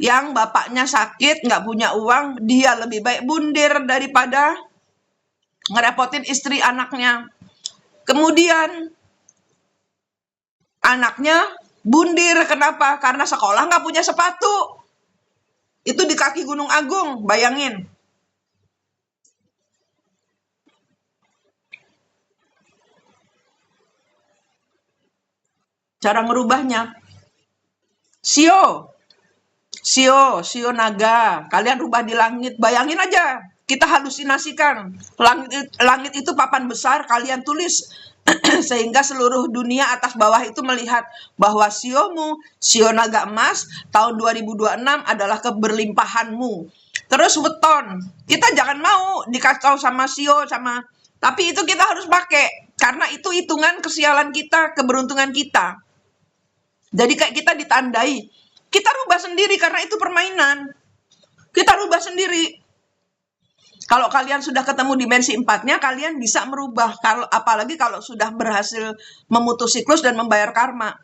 yang bapaknya sakit, nggak punya uang. Dia lebih baik bundir daripada ngerepotin istri anaknya. Kemudian anaknya bundir, kenapa? Karena sekolah nggak punya sepatu. Itu di kaki Gunung Agung, bayangin. Cara ngerubahnya. Sio naga. Kalian rubah di langit. Bayangin aja. Kita halusinasikan. Langit itu papan besar, kalian tulis. Sehingga seluruh dunia atas bawah itu melihat bahwa sio naga emas tahun 2026 adalah keberlimpahanmu. Terus weton, kita jangan mau dikacau sama sio tapi itu kita harus pakai karena itu hitungan kesialan kita, keberuntungan kita. Jadi kayak kita ditandai, kita rubah sendiri karena itu permainan. Kita rubah sendiri. Kalau kalian sudah ketemu dimensi 4-nya, kalian bisa merubah. Apalagi kalau sudah berhasil memutus siklus dan membayar karma.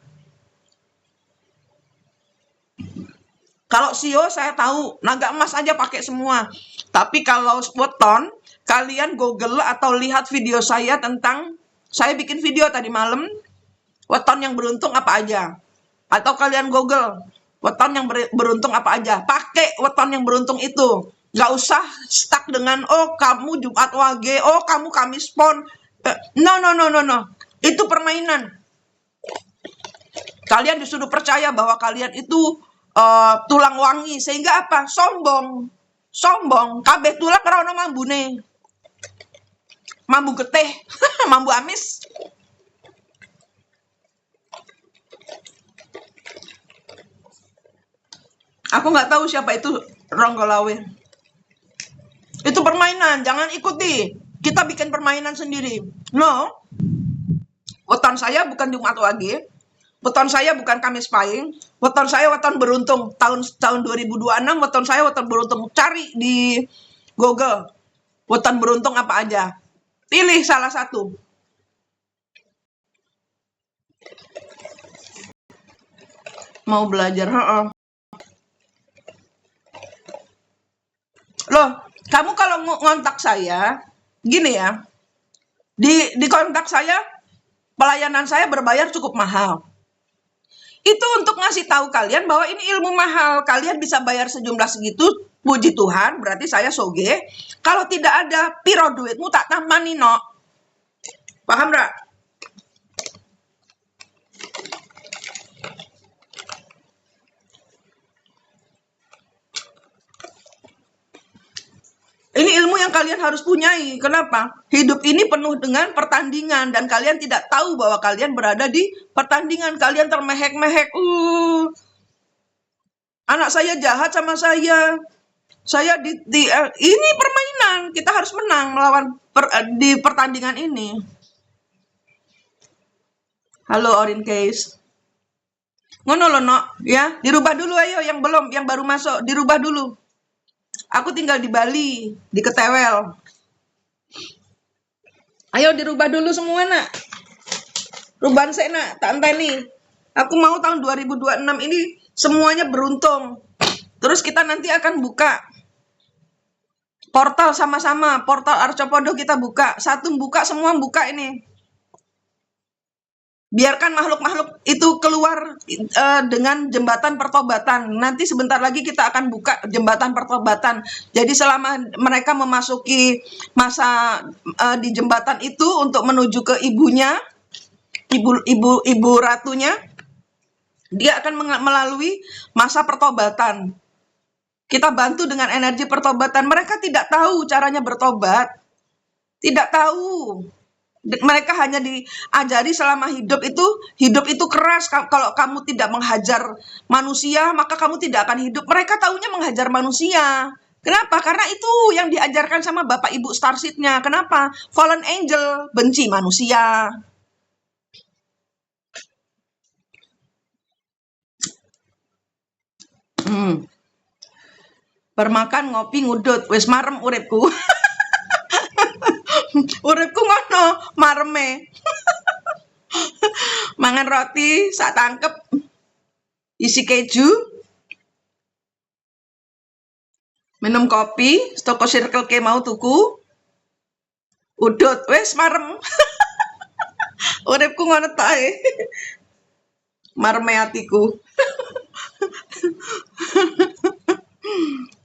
Kalau sio saya tahu, naga emas aja pakai semua. Tapi kalau weton, kalian Google atau lihat video saya tentang, saya bikin video tadi malam, weton yang beruntung apa aja. Atau kalian Google, weton yang beruntung apa aja. Pakai weton yang beruntung itu. Nggak usah stuck dengan, oh kamu Jumat Wage, oh kamu Kamis Pon. No. Itu permainan. Kalian disuruh percaya bahwa kalian itu tulang wangi. Sehingga apa? Sombong. Kabeh tulang ora ono mambune. Mambu getih, mambu amis. Aku nggak tahu siapa itu Ronggolawe. Itu permainan, jangan ikuti. Kita bikin permainan sendiri. No, weton saya bukan Jumat Wage. Weton saya bukan Kamis Pahing. Weton saya weton beruntung. Tahun 2026 weton saya weton beruntung. Cari di Google. Weton beruntung apa aja. Pilih salah satu. Mau belajar, Loh, kamu kalau ngontak saya, gini ya, di kontak saya, pelayanan saya berbayar cukup mahal. Itu untuk ngasih tahu kalian bahwa ini ilmu mahal. Kalian bisa bayar sejumlah segitu, puji Tuhan, berarti saya soge. Kalau tidak ada, piro duitmu tak tamani, no. Paham nggak? Ini ilmu yang kalian harus punyai. Kenapa? Hidup ini penuh dengan pertandingan dan kalian tidak tahu bahwa kalian berada di pertandingan. Kalian termehek-mehek. Anak saya jahat sama saya. Saya ini permainan. Kita harus menang melawan di pertandingan ini. Halo Orin Case. Ngono loh, no, ya. Dirubah dulu ayo yang belum, yang baru masuk, dirubah dulu. Aku tinggal di Bali, di Ketewel. Ayo dirubah dulu semua, nak. Rubahan saya, nak. Tak enteni. Aku mau tahun 2026 ini semuanya beruntung. Terus kita nanti akan buka portal sama-sama. Portal Arcopodo kita buka. Satu buka, semua buka ini. Biarkan makhluk-makhluk itu keluar dengan jembatan pertobatan. Nanti sebentar lagi kita akan buka jembatan pertobatan. Jadi selama mereka memasuki masa di jembatan itu untuk menuju ke ibunya, ibu ratunya, dia akan melalui masa pertobatan. Kita bantu dengan energi pertobatan. Mereka tidak tahu caranya bertobat. Tidak tahu. Mereka hanya diajari selama hidup itu keras. Kalau kamu tidak menghajar manusia, maka kamu tidak akan hidup. Mereka taunya menghajar manusia. Kenapa? Karena itu yang diajarkan sama Bapak Ibu Starseed-nya. Kenapa? Fallen angel, benci manusia. Bermakan, ngopi, ngudut. Wis marem uripku. Uripku ngono, mareme. Mangan roti sak tangkep isi keju. Minum kopi, toko Circle K mau tuku. Udut, wis marem. Uripku ngono tae. Mareme atiku.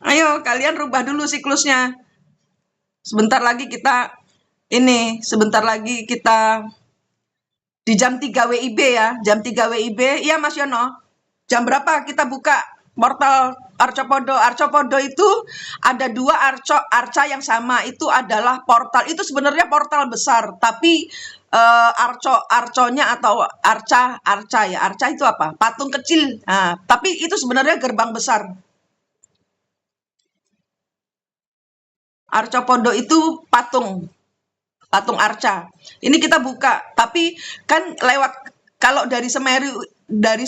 Ayo kalian rubah dulu siklusnya. Sebentar lagi kita di jam 3 WIB ya. Jam 3 WIB. Iya Mas Yono. Jam berapa kita buka portal Arcopodo? Arcopodo itu ada dua arca yang sama. Itu adalah portal. Itu sebenarnya portal besar. Tapi arconya atau arca ya. Arca itu apa? Patung kecil. Nah, tapi itu sebenarnya gerbang besar. Arcopodo itu patung arca. Ini kita buka, tapi kan kalau dari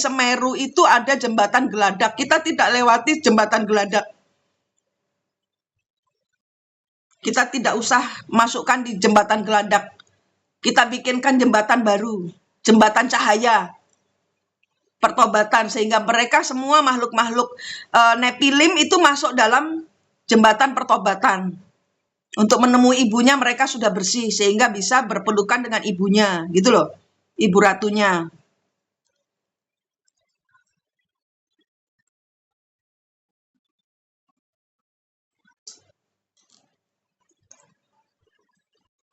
Semeru itu ada jembatan Geladak. Kita tidak lewati jembatan Geladak. Kita tidak usah masukkan di jembatan Geladak. Kita bikinkan jembatan baru, jembatan cahaya. Pertobatan sehingga mereka semua makhluk-makhluk Nephilim itu masuk dalam jembatan pertobatan. Untuk menemui ibunya mereka sudah bersih sehingga bisa berpelukan dengan ibunya, gitu loh. Ibu ratunya.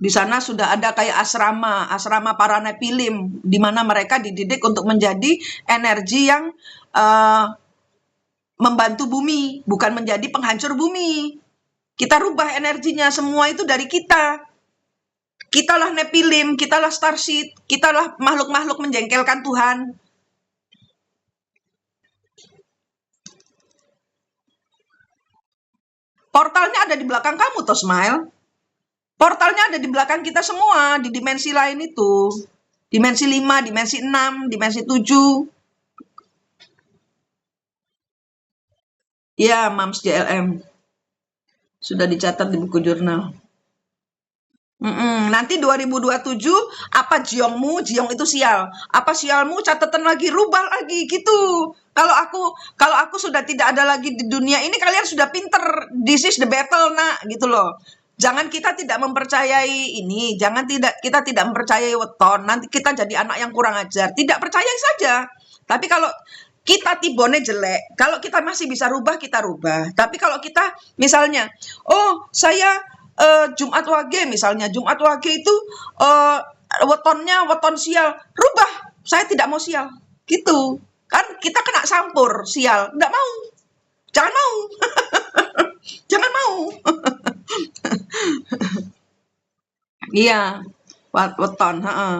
Di sana sudah ada kayak asrama, asrama para Nepilim, di mana mereka dididik untuk menjadi energi yang eh, membantu bumi, bukan menjadi penghancur bumi. Kita rubah energinya, semua itu dari kita. Kitalah Nepilim, kitalah Starseed, kitalah makhluk-makhluk menjengkelkan Tuhan. Portalnya ada di belakang kamu, toh, Smile. Portalnya ada di belakang kita semua, di dimensi lain itu. Dimensi 5, dimensi 6, dimensi 7. Ya, Mams JLM. Sudah dicatat di buku jurnal. Nanti 2027 apa jiongmu, jiong itu sial. Apa sialmu, catatan lagi, rubah lagi gitu. Kalau aku sudah tidak ada lagi di dunia ini, kalian sudah pinter. This is the battle, nak, gitu loh. Jangan kita tidak mempercayai ini, kita tidak mempercayai weton. Nanti kita jadi anak yang kurang ajar. Tidak percaya saja. Tapi kalau kita tibone jelek, kalau kita masih bisa rubah, kita rubah. Tapi kalau kita misalnya, oh saya Jumat Wage misalnya, Jumat Wage itu wetonnya weton sial, rubah. Saya tidak mau sial. Gitu. Kan kita kena sampur sial, enggak mau. Jangan mau. Jangan mau. Iya, weton, heeh.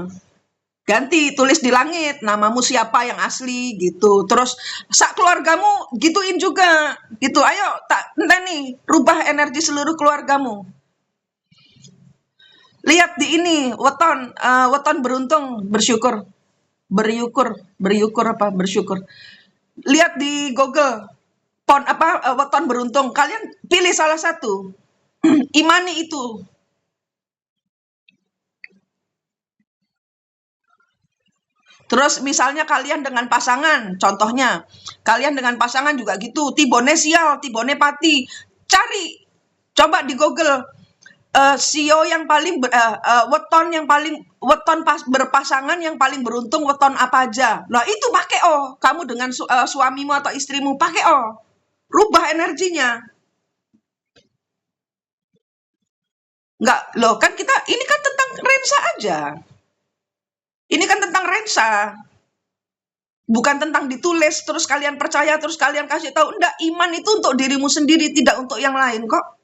Ganti, tulis di langit, namamu siapa yang asli, gitu. Terus, sak keluargamu, gituin juga. Gitu, ayo, tak nih, rubah energi seluruh keluargamu. Lihat di ini, weton beruntung, bersyukur. Bersyukur apa? Bersyukur. Lihat di Google, weton beruntung. Kalian pilih salah satu. Imani itu. Terus misalnya kalian dengan pasangan, contohnya, kalian dengan pasangan juga gitu, tibone sial, tibone pati. Cari, coba di Google, sio yang paling weton yang paling weton berpasangan yang paling beruntung weton apa aja. Nah, itu pakai kamu dengan suamimu atau istrimu pakai rubah energinya. Enggak, loh kan kita ini kan tentang Rensa aja. Ini kan tentang Rensa. Bukan tentang ditulis terus kalian percaya terus kalian kasih tahu. Enggak, iman itu untuk dirimu sendiri, tidak untuk yang lain kok.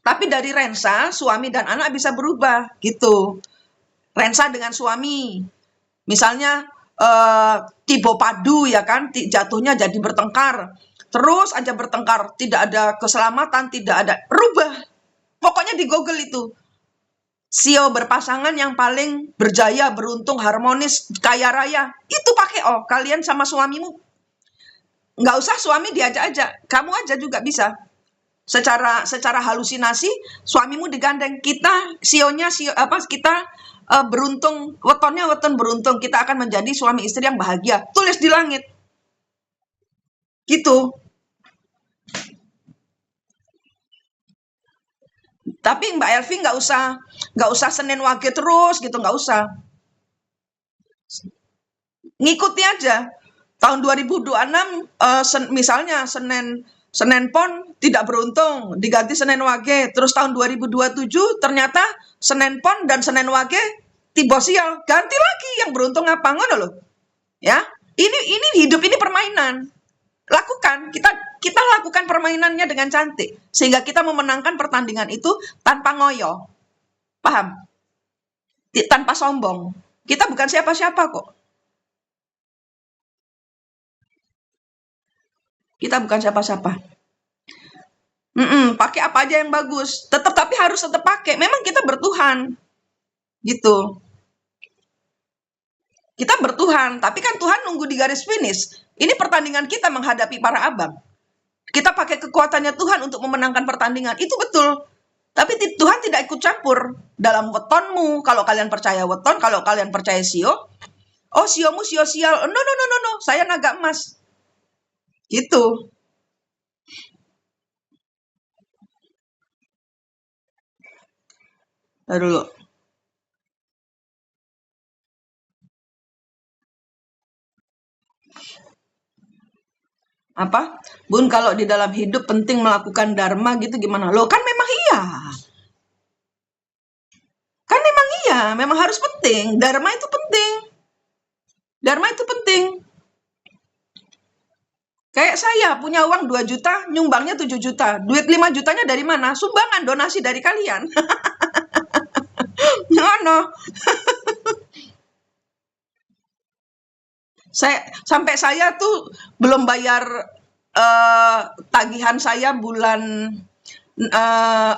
Tapi dari Rensa, suami dan anak bisa berubah gitu. Rensa dengan suami. Misalnya tiba padu ya kan, jatuhnya jadi bertengkar. Terus aja bertengkar, tidak ada keselamatan, tidak ada rubah. Pokoknya di Google itu. Sio berpasangan yang paling berjaya, beruntung, harmonis, kaya raya. Itu pakai kalian sama suamimu. Nggak usah suami diajak aja, kamu aja juga bisa. Secara halusinasi, suamimu digandeng. Kita sionya kita beruntung, wetonnya weton beruntung. Kita akan menjadi suami istri yang bahagia. Tulis di langit. Gitu. Tapi Mbak Elvi nggak usah Senin Wage terus gitu, nggak usah. Ngikuti aja. Tahun 2026 misalnya Senin Pon tidak beruntung, diganti Senin Wage. Terus tahun 2027 ternyata Senin Pon dan Senin Wage tiba sial, ganti lagi yang beruntung apa ngono loh. Ya. Ini hidup ini permainan. Lakukan, kita lakukan permainannya dengan cantik sehingga kita memenangkan pertandingan itu tanpa ngoyo. Paham? Tanpa sombong. Kita bukan siapa-siapa kok. Kita bukan siapa-siapa. Pakai apa aja yang bagus. Tapi harus tetap pakai. Memang kita bertuhan. Gitu. Kita bertuhan, tapi kan Tuhan nunggu di garis finish. Ini pertandingan kita menghadapi para abang. Kita pakai kekuatannya Tuhan untuk memenangkan pertandingan. Itu betul. Tapi Tuhan tidak ikut campur dalam wetonmu. Kalau kalian percaya weton, kalau kalian percaya sio, siomu sio sial. No. Saya naga emas. Gitu. dulu. Apa? Bun, kalau di dalam hidup penting melakukan dharma gitu gimana? Loh, kan memang iya. Kan memang iya, memang harus penting. Dharma itu penting. Dharma itu penting. Kayak saya punya uang 2 juta, nyumbangnya 7 juta. Duit 5 jutanya dari mana? Sumbangan, donasi dari kalian. Ngono. Sampai saya tuh belum bayar tagihan saya bulan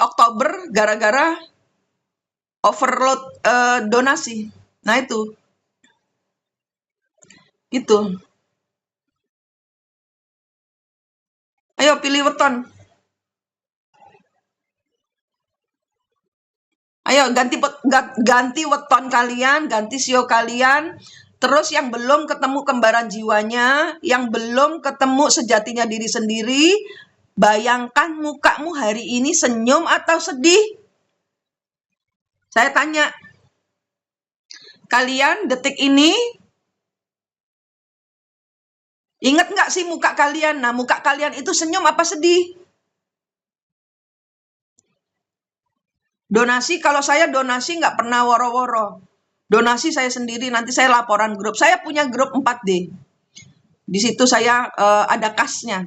Oktober gara-gara overload donasi. Nah itu, gitu. Ayo pilih weton. Ayo ganti weton kalian, ganti sio kalian. Terus yang belum ketemu kembaran jiwanya, yang belum ketemu sejatinya diri sendiri, bayangkan mukamu hari ini senyum atau sedih? Saya tanya, kalian detik ini ingat nggak sih muka kalian? Nah, muka kalian itu senyum apa sedih? Donasi, kalau saya donasi nggak pernah woro-woro. Donasi saya sendiri, nanti saya laporan grup. Saya punya grup 4D. Di situ saya ada kasnya.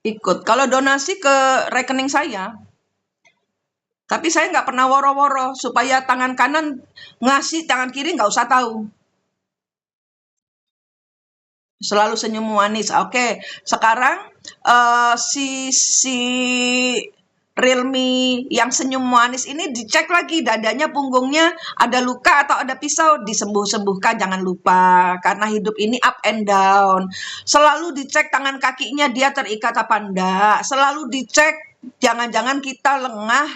Ikut. Kalau donasi ke rekening saya, tapi saya nggak pernah woro-woro supaya tangan kanan ngasih, tangan kiri nggak usah tahu. Selalu senyum manis. Oke, sekarang si Realme yang senyum manis ini dicek lagi dadanya, punggungnya ada luka atau ada pisau, disembuh-sembuhkan, jangan lupa, karena hidup ini up and down. Selalu dicek tangan kakinya dia terikat apa enggak, selalu dicek, jangan-jangan kita lengah,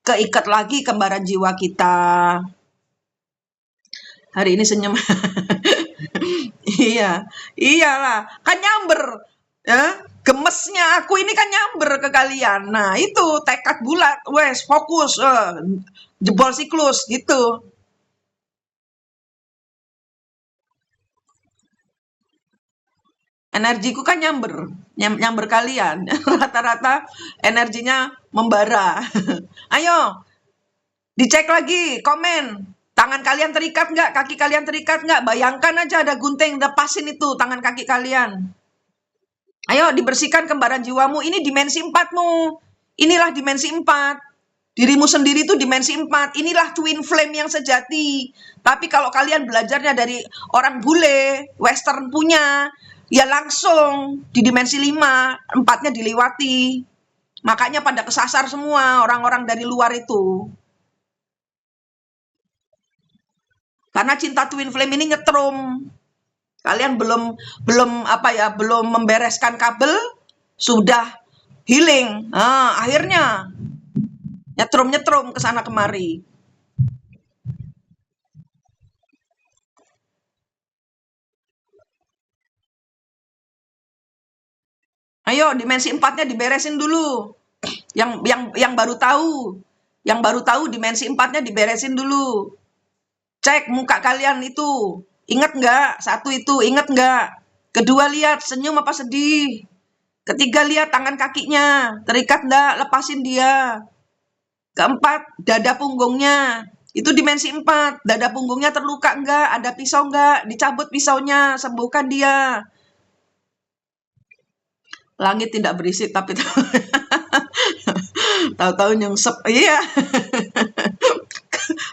keikat lagi kembaran jiwa kita. Hari ini senyum. Iya, iyalah, kan nyamber. Ya, gemesnya aku ini kan nyamber ke kalian. Nah, itu tekad bulat, wes fokus, jebol siklus gitu. Energiku kan nyamber kalian. Rata-rata energinya membara. Ayo, dicek lagi, komen. Tangan kalian terikat nggak? Kaki kalian terikat nggak? Bayangkan aja ada gunting, lepasin itu tangan kaki kalian. Ayo dibersihkan kembaran jiwamu. Ini dimensi 4-mu. Inilah dimensi 4. Dirimu sendiri itu dimensi 4. Inilah twin flame yang sejati. Tapi kalau kalian belajarnya dari orang bule, western punya, ya langsung di dimensi 5, 4-nya dilewati. Makanya pada kesasar semua orang-orang dari luar itu. Karena cinta twin flame ini nyetrum. Kalian belum membereskan kabel, sudah healing. Nah, akhirnya nyetrum ke sana kemari. Ayo dimensi 4-nya diberesin dulu. Yang baru tahu. Yang baru tahu dimensi 4-nya diberesin dulu. Cek muka kalian itu. Ingat nggak? Satu itu, ingat nggak? Kedua, lihat senyum apa sedih. Ketiga, lihat tangan kakinya. Terikat nggak? Lepasin dia. Keempat, dada punggungnya. Itu dimensi 4. Dada punggungnya terluka nggak? Ada pisau nggak? Dicabut pisaunya. Sembuhkan dia. Langit tidak berisik, tapi tahu-tahu nyungsep. Iya.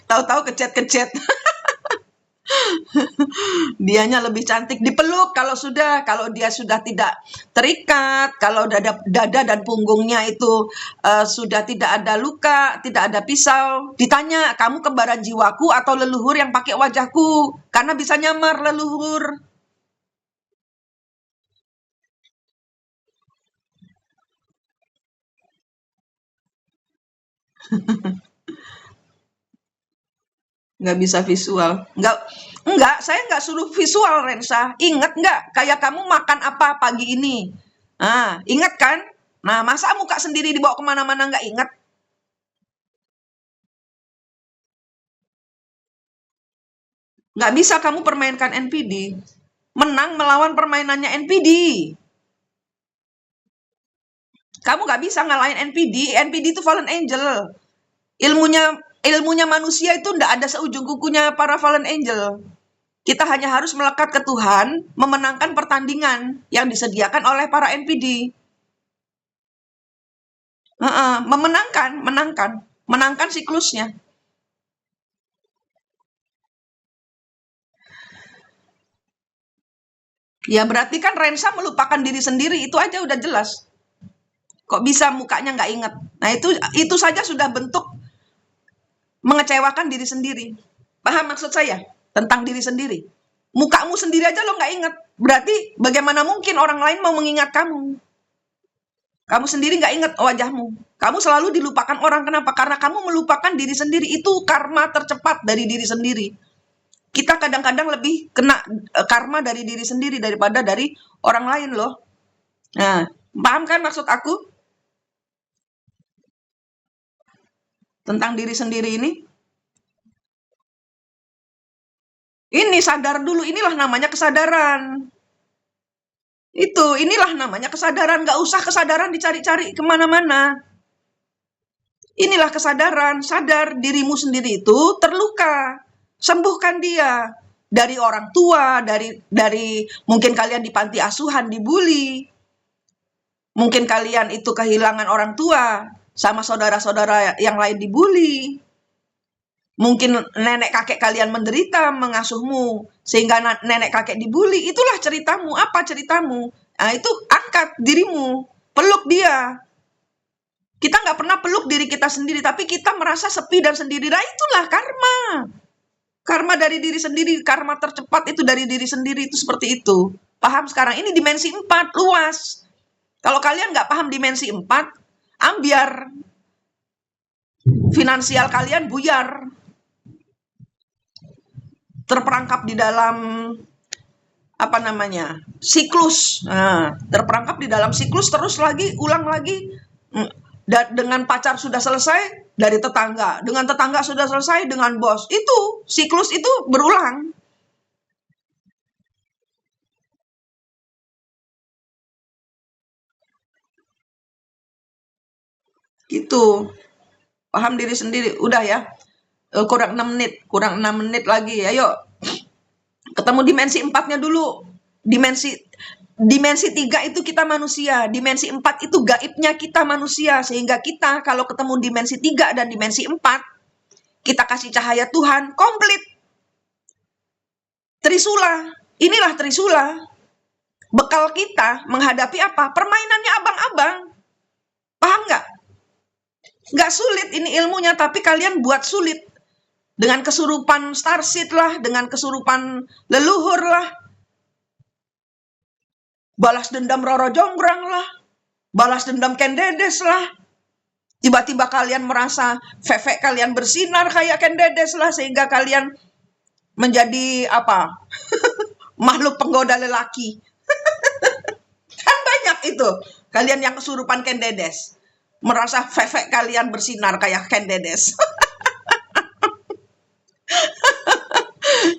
Tahu-tahu kecet-kecet. Dianya lebih cantik dipeluk kalau dia sudah tidak terikat, kalau dada dan punggungnya itu sudah tidak ada luka, tidak ada pisau. Ditanya, kamu kembaran jiwaku atau leluhur yang pakai wajahku? Karena bisa nyamar leluhur. Nggak bisa visual. Nggak, saya nggak suruh visual, Rensa. Ingat nggak, kayak kamu makan apa pagi ini? Ah, ingat kan? Nah, masa muka sendiri dibawa kemana-mana nggak ingat? Nggak bisa kamu permainkan NPD. Menang melawan permainannya NPD. Kamu nggak bisa ngalahin NPD. NPD itu fallen angel. Ilmunya ilmunya manusia itu nggak ada seujung kukunya para fallen angel. Kita hanya harus melekat ke Tuhan, memenangkan pertandingan yang disediakan oleh para NPD. Menangkan siklusnya. Ya berarti kan Rensa melupakan diri sendiri, itu aja udah jelas. Kok bisa mukanya nggak inget? Nah itu saja sudah bentuk mengecewakan diri sendiri. Paham maksud saya? Tentang diri sendiri. Mukamu sendiri aja lo nggak inget. Berarti bagaimana mungkin orang lain mau mengingat kamu? Kamu sendiri nggak inget wajahmu. Kamu selalu dilupakan orang. Kenapa? Karena kamu melupakan diri sendiri. Itu karma tercepat dari diri sendiri. Kita kadang-kadang lebih kena karma dari diri sendiri daripada dari orang lain loh. Nah, paham kan maksud aku? Tentang diri sendiri ini? Ini sadar dulu, inilah namanya kesadaran. Inilah namanya kesadaran. Nggak usah kesadaran dicari-cari kemana-mana. Inilah kesadaran, sadar dirimu sendiri itu terluka. Sembuhkan dia. Dari orang tua, dari mungkin kalian di panti asuhan dibully. Mungkin kalian itu kehilangan orang tua, sama saudara-saudara yang lain dibully. Mungkin nenek kakek kalian menderita mengasuhmu, sehingga nenek kakek dibully. Itulah ceritamu. Apa ceritamu? Nah, itu angkat dirimu, peluk dia. Kita nggak pernah peluk diri kita sendiri, tapi kita merasa sepi dan sendiri. Nah, itulah karma. Karma dari diri sendiri, karma tercepat itu dari diri sendiri, itu seperti itu. Paham sekarang? Ini dimensi 4, luas. Kalau kalian nggak paham dimensi 4, ambiar. Finansial kalian buyar. Terperangkap di dalam apa namanya, siklus. Nah, terperangkap di dalam siklus, terus lagi, ulang lagi. Dengan pacar sudah selesai, dari tetangga. Dengan tetangga sudah selesai, dengan bos. Itu, siklus itu berulang. Gitu. Paham diri sendiri. Udah ya. Kurang 6 menit. Kurang 6 menit lagi. Ayo. Ketemu dimensi 4-nya dulu. Dimensi 3 itu kita manusia. Dimensi 4 itu gaibnya kita manusia. Sehingga kita kalau ketemu dimensi 3 dan dimensi 4, kita kasih cahaya Tuhan, komplit. Trisula. Inilah Trisula. Bekal kita menghadapi apa? Permainannya abang-abang. Paham nggak? Nggak sulit ini ilmunya, tapi kalian buat sulit. Dengan kesurupan starseed lah, dengan kesurupan leluhur lah. Balas dendam Roro Jonggrang lah. Balas dendam Ken Dedes lah. Tiba-tiba kalian merasa fefek kalian bersinar kayak Ken Dedes lah, sehingga kalian menjadi apa? Makhluk penggoda lelaki. Kan banyak itu. Kalian yang kesurupan Ken Dedes. Merasa fefek kalian bersinar kayak Ken Dedes.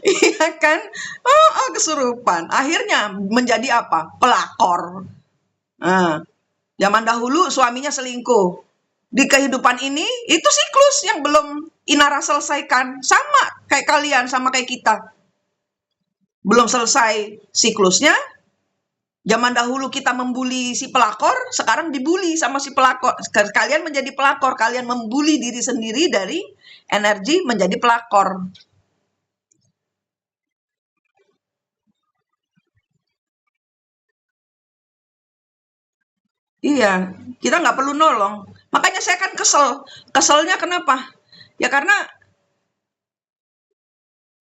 Iya kan? Kesurupan. Akhirnya menjadi apa? Pelakor. Nah, zaman dahulu suaminya selingkuh. Di kehidupan ini, itu siklus yang belum Inara selesaikan. Sama kayak kalian, sama kayak kita. Belum selesai siklusnya. Zaman dahulu kita membuli si pelakor, sekarang dibuli sama si pelakor. Kalian menjadi pelakor, kalian membuli diri sendiri dari energi menjadi pelakor. Iya, kita nggak perlu nolong. Makanya saya kan kesel. Keselnya kenapa? Ya karena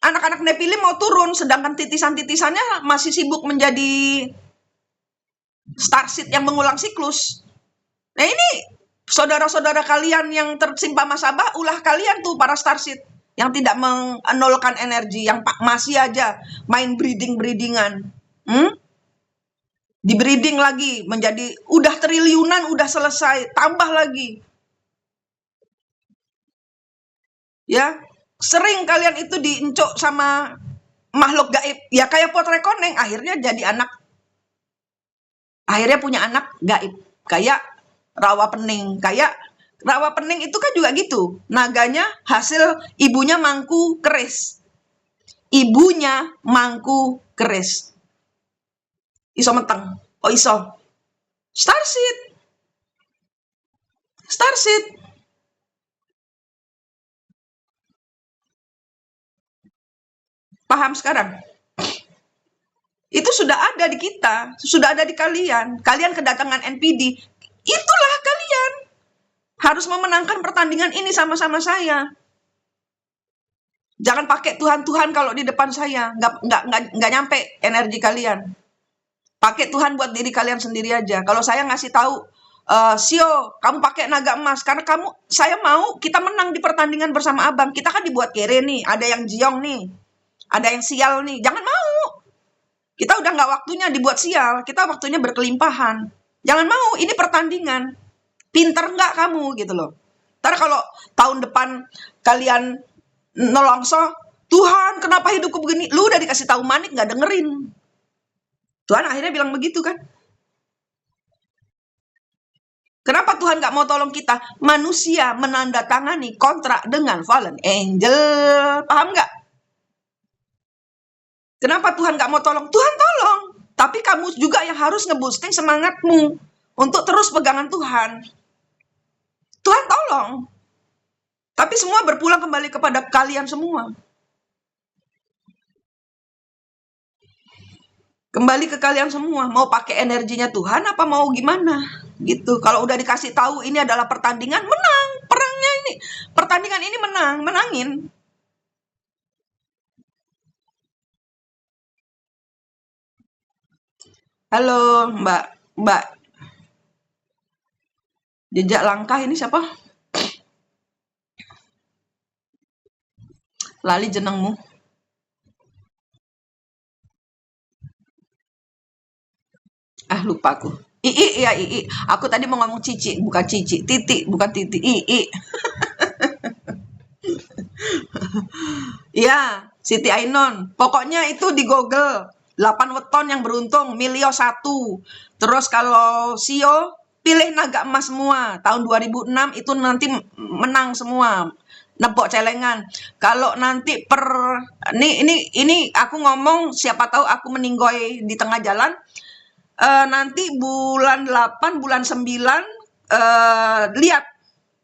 anak-anak Nepilim mau turun, sedangkan titisan-titisannya masih sibuk menjadi starseed yang mengulang siklus. Nah ini saudara-saudara kalian yang tersimpa masabah, ulah kalian tuh para starseed yang tidak menolkan energi, yang masih aja main breeding-breedingan. Di breeding lagi menjadi udah triliunan, udah selesai, tambah lagi. Ya, sering kalian itu diencok sama makhluk gaib. Ya kayak Potret Koneng, akhirnya jadi anak. Akhirnya punya anak gaib. Kayak Rawa Pening. Kayak Rawa Pening itu kan juga gitu. Naganya hasil ibunya mangku keris. Ibunya mangku keris. Iso meteng. Oh iso. Starseed. Starseed. Paham sekarang? Itu sudah ada di kita, sudah ada di kalian. Kalian kedatangan NPD, itulah kalian. Harus memenangkan pertandingan ini sama-sama saya. Jangan pakai Tuhan-Tuhan kalau di depan saya, nggak nyampe energi kalian. Pakai Tuhan buat diri kalian sendiri aja. Kalau saya ngasih tahu, Sio, kamu pakai naga emas karena saya mau kita menang di pertandingan bersama abang. Kita kan dibuat kere nih, ada yang jiong nih, ada yang sial nih. Jangan mau. Kita udah nggak waktunya dibuat sial, kita waktunya berkelimpahan. Jangan mau, ini pertandingan. Pinter nggak kamu gitu loh. Ntar kalau tahun depan kalian nolongso, Tuhan kenapa hidupku begini? Lu udah dikasih tahu manik nggak dengerin. Tuhan akhirnya bilang begitu kan. Kenapa Tuhan nggak mau tolong kita? Manusia menandatangani kontrak dengan fallen angel. Paham nggak? Kenapa Tuhan nggak mau tolong? Tuhan tolong. Tapi kamu juga yang harus ngeboosting semangatmu untuk terus pegangan Tuhan. Tuhan tolong. Tapi semua berpulang kembali kepada kalian semua. Kembali ke kalian semua. Mau pakai energinya Tuhan apa mau gimana? Gitu. Kalau udah dikasih tahu ini adalah pertandingan, menang. Perangnya ini. Pertandingan ini menangin. Halo, Mbak. Jejak langkah ini siapa? Lali jenengmu. Lupa aku. Ii, ya Ii. Aku tadi mau ngomong Cici, bukan Cici. Titik, bukan Titik. Ii. Iya, Siti Ainon. Pokoknya itu di Google. 8 weton yang beruntung, milio 1. Terus kalau Sio, pilih naga emas semua. Tahun 2006 itu nanti menang semua. Nebok celengan. Kalau nanti ini aku ngomong, siapa tahu aku meninggoy di tengah jalan. Nanti bulan 8, bulan 9, lihat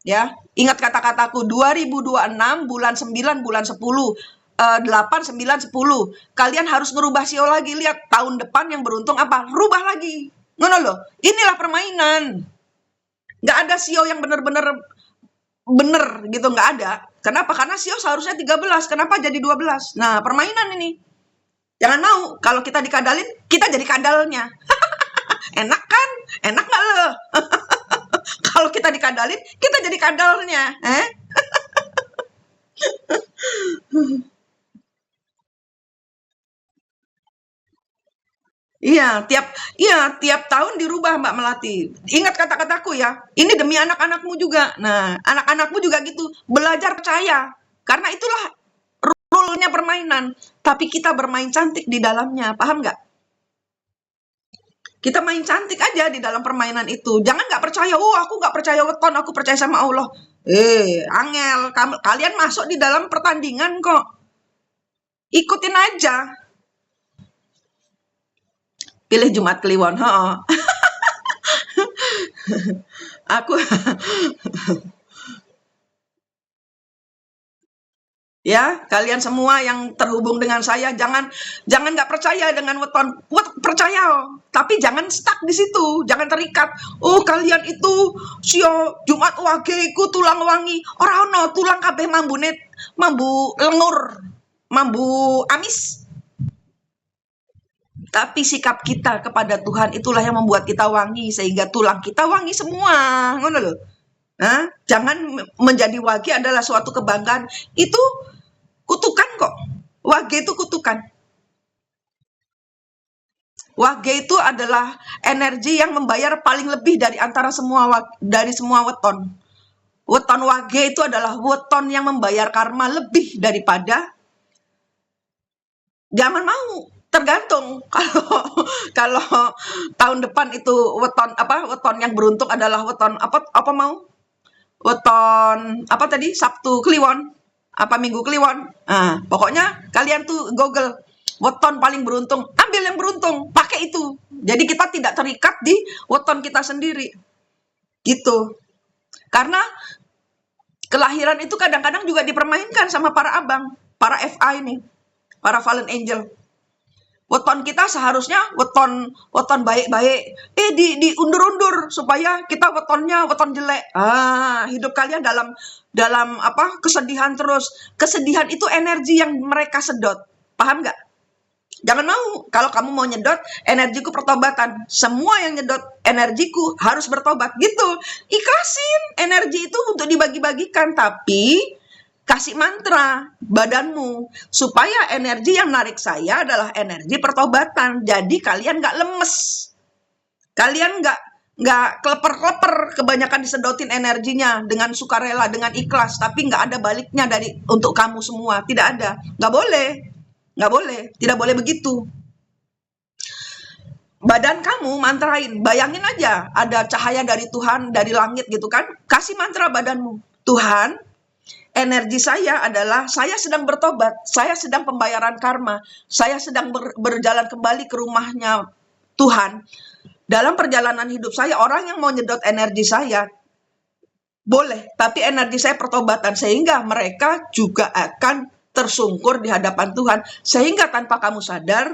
ya. Ingat kata-kataku, 2026 bulan 9, bulan 10. 8, 9, 10. Kalian harus ngerubah sio lagi. Lihat tahun depan yang beruntung apa? Rubah lagi. Ngono loh. Inilah permainan. Nggak ada sio yang bener-bener bener gitu, nggak ada. Kenapa? Karena sio seharusnya 13. Kenapa jadi 12? Nah, permainan ini. Jangan mau. Kalau kita dikadalin, kita jadi kadalnya. Enak kan? Enak nggak lo? Kalau kita dikadalin, kita jadi kadalnya. Iya, tiap tahun dirubah Mbak Melati. Ingat kata-kataku ya. Ini demi anak-anakmu juga. Nah, anak-anakmu juga gitu. Belajar percaya. Karena itulah rule-nya permainan. Tapi kita bermain cantik di dalamnya. Paham nggak? Kita main cantik aja di dalam permainan itu. Jangan nggak percaya. Oh, aku nggak percaya weton. Aku percaya sama Allah. Angel. Kalian masuk di dalam pertandingan kok. Ikutin aja. Pilih Jumat Kliwon. Aku ya, kalian semua yang terhubung dengan saya jangan nggak percaya dengan weton. Percaya, tapi jangan stuck di situ, jangan terikat. Oh, kalian itu sio Jumat Wage iku tulang wangi. Ora ono tulang kabeh mambu lengur, mambu amis. Tapi sikap kita kepada Tuhan itulah yang membuat kita wangi, sehingga tulang kita wangi semua. Ngono lho. Hah? Jangan menjadi wage adalah suatu kebanggaan. Itu kutukan kok. Wage itu kutukan. Wage itu adalah energi yang membayar paling lebih dari antara semua weton. Weton wage itu adalah weton yang membayar karma lebih daripada. Jangan mau, tergantung. Kalau tahun depan itu weton yang beruntung adalah weton apa mau? Weton apa tadi? Sabtu Kliwon. Apa Minggu Kliwon. Nah, pokoknya kalian tuh Google weton paling beruntung, ambil yang beruntung, pakai itu. Jadi kita tidak terikat di weton kita sendiri. Gitu. Karena kelahiran itu kadang-kadang juga dipermainkan sama para abang, para FA ini, para fallen angel. Weton kita seharusnya weton baik-baik. Diundur-undur supaya kita wetonnya weton jelek. Hidup kalian dalam kesedihan terus. Kesedihan itu energi yang mereka sedot. Paham nggak? Jangan mau. Kalau kamu mau nyedot, energiku pertobatan. Semua yang nyedot energiku harus bertobat. Gitu. Ikhlasin. Energi itu untuk dibagi-bagikan. Tapi kasih mantra badanmu. Supaya energi yang narik saya adalah energi pertobatan. Jadi kalian nggak lemes. Kalian nggak kleper-kleper, kebanyakan disedotin energinya dengan sukarela, dengan ikhlas. Tapi nggak ada baliknya untuk kamu semua. Tidak ada. Nggak boleh. Nggak boleh, tidak boleh begitu. Badan kamu mantrain, bayangin aja ada cahaya dari Tuhan, dari langit gitu kan. Kasih mantra badanmu. Tuhan, energi saya adalah saya sedang bertobat, saya sedang pembayaran karma, saya sedang berjalan kembali ke rumahnya Tuhan. Dalam perjalanan hidup saya, orang yang mau nyedot energi saya, boleh, tapi energi saya pertobatan, sehingga mereka juga akan tersungkur di hadapan Tuhan, sehingga tanpa kamu sadar,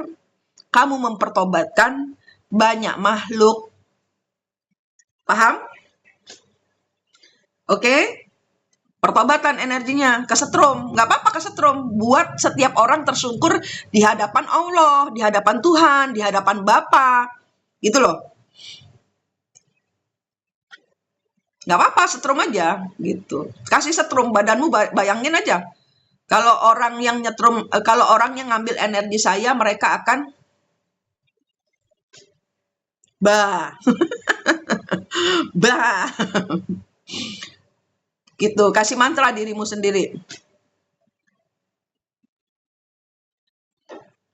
kamu mempertobatkan banyak makhluk. Paham? Oke? Pertobatan energinya, kesetrum. Nggak apa-apa kesetrum. Buat setiap orang tersungkur di hadapan Allah, di hadapan Tuhan, di hadapan Bapa. Gitu loh. Nggak apa-apa, setrum aja. Gitu. Kasih setrum, badanmu bayangin aja. Kalau orang yang kalau orang yang ngambil energi saya, mereka akan bah. Bah. Gitu, kasih mantra dirimu sendiri.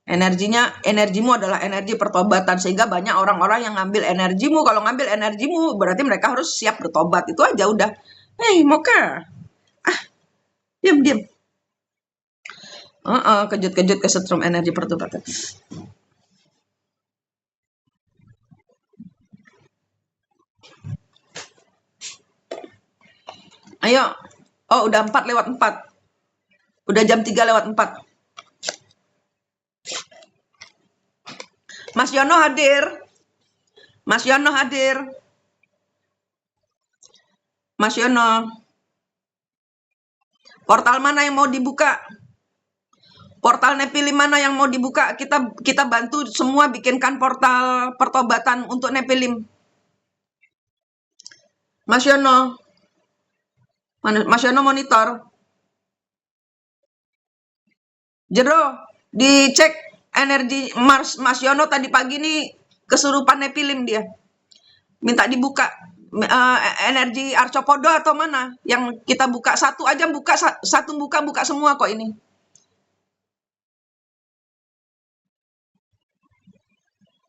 Energimu adalah energi pertobatan, sehingga banyak orang-orang yang ngambil energimu. Kalau ngambil energimu, berarti mereka harus siap bertobat. Itu aja udah. Hei, Moka. Diam. Kejut-kejut kesetrum energi pertobatan. Ayo. Oh, udah 4:04. Udah jam 3:04. Mas Yono hadir. Mas Yono hadir. Mas Yono. Portal mana yang mau dibuka? Portal Nepilim mana yang mau dibuka? Kita bantu semua bikinkan portal pertobatan untuk Nepilim. Mas Yono. Mas Yono monitor. Jero, dicek energi Mas Yono tadi pagi nih kesurupan Nepilim dia. Minta dibuka energi Arcopodo atau mana yang kita buka. Satu aja buka, satu buka semua kok ini.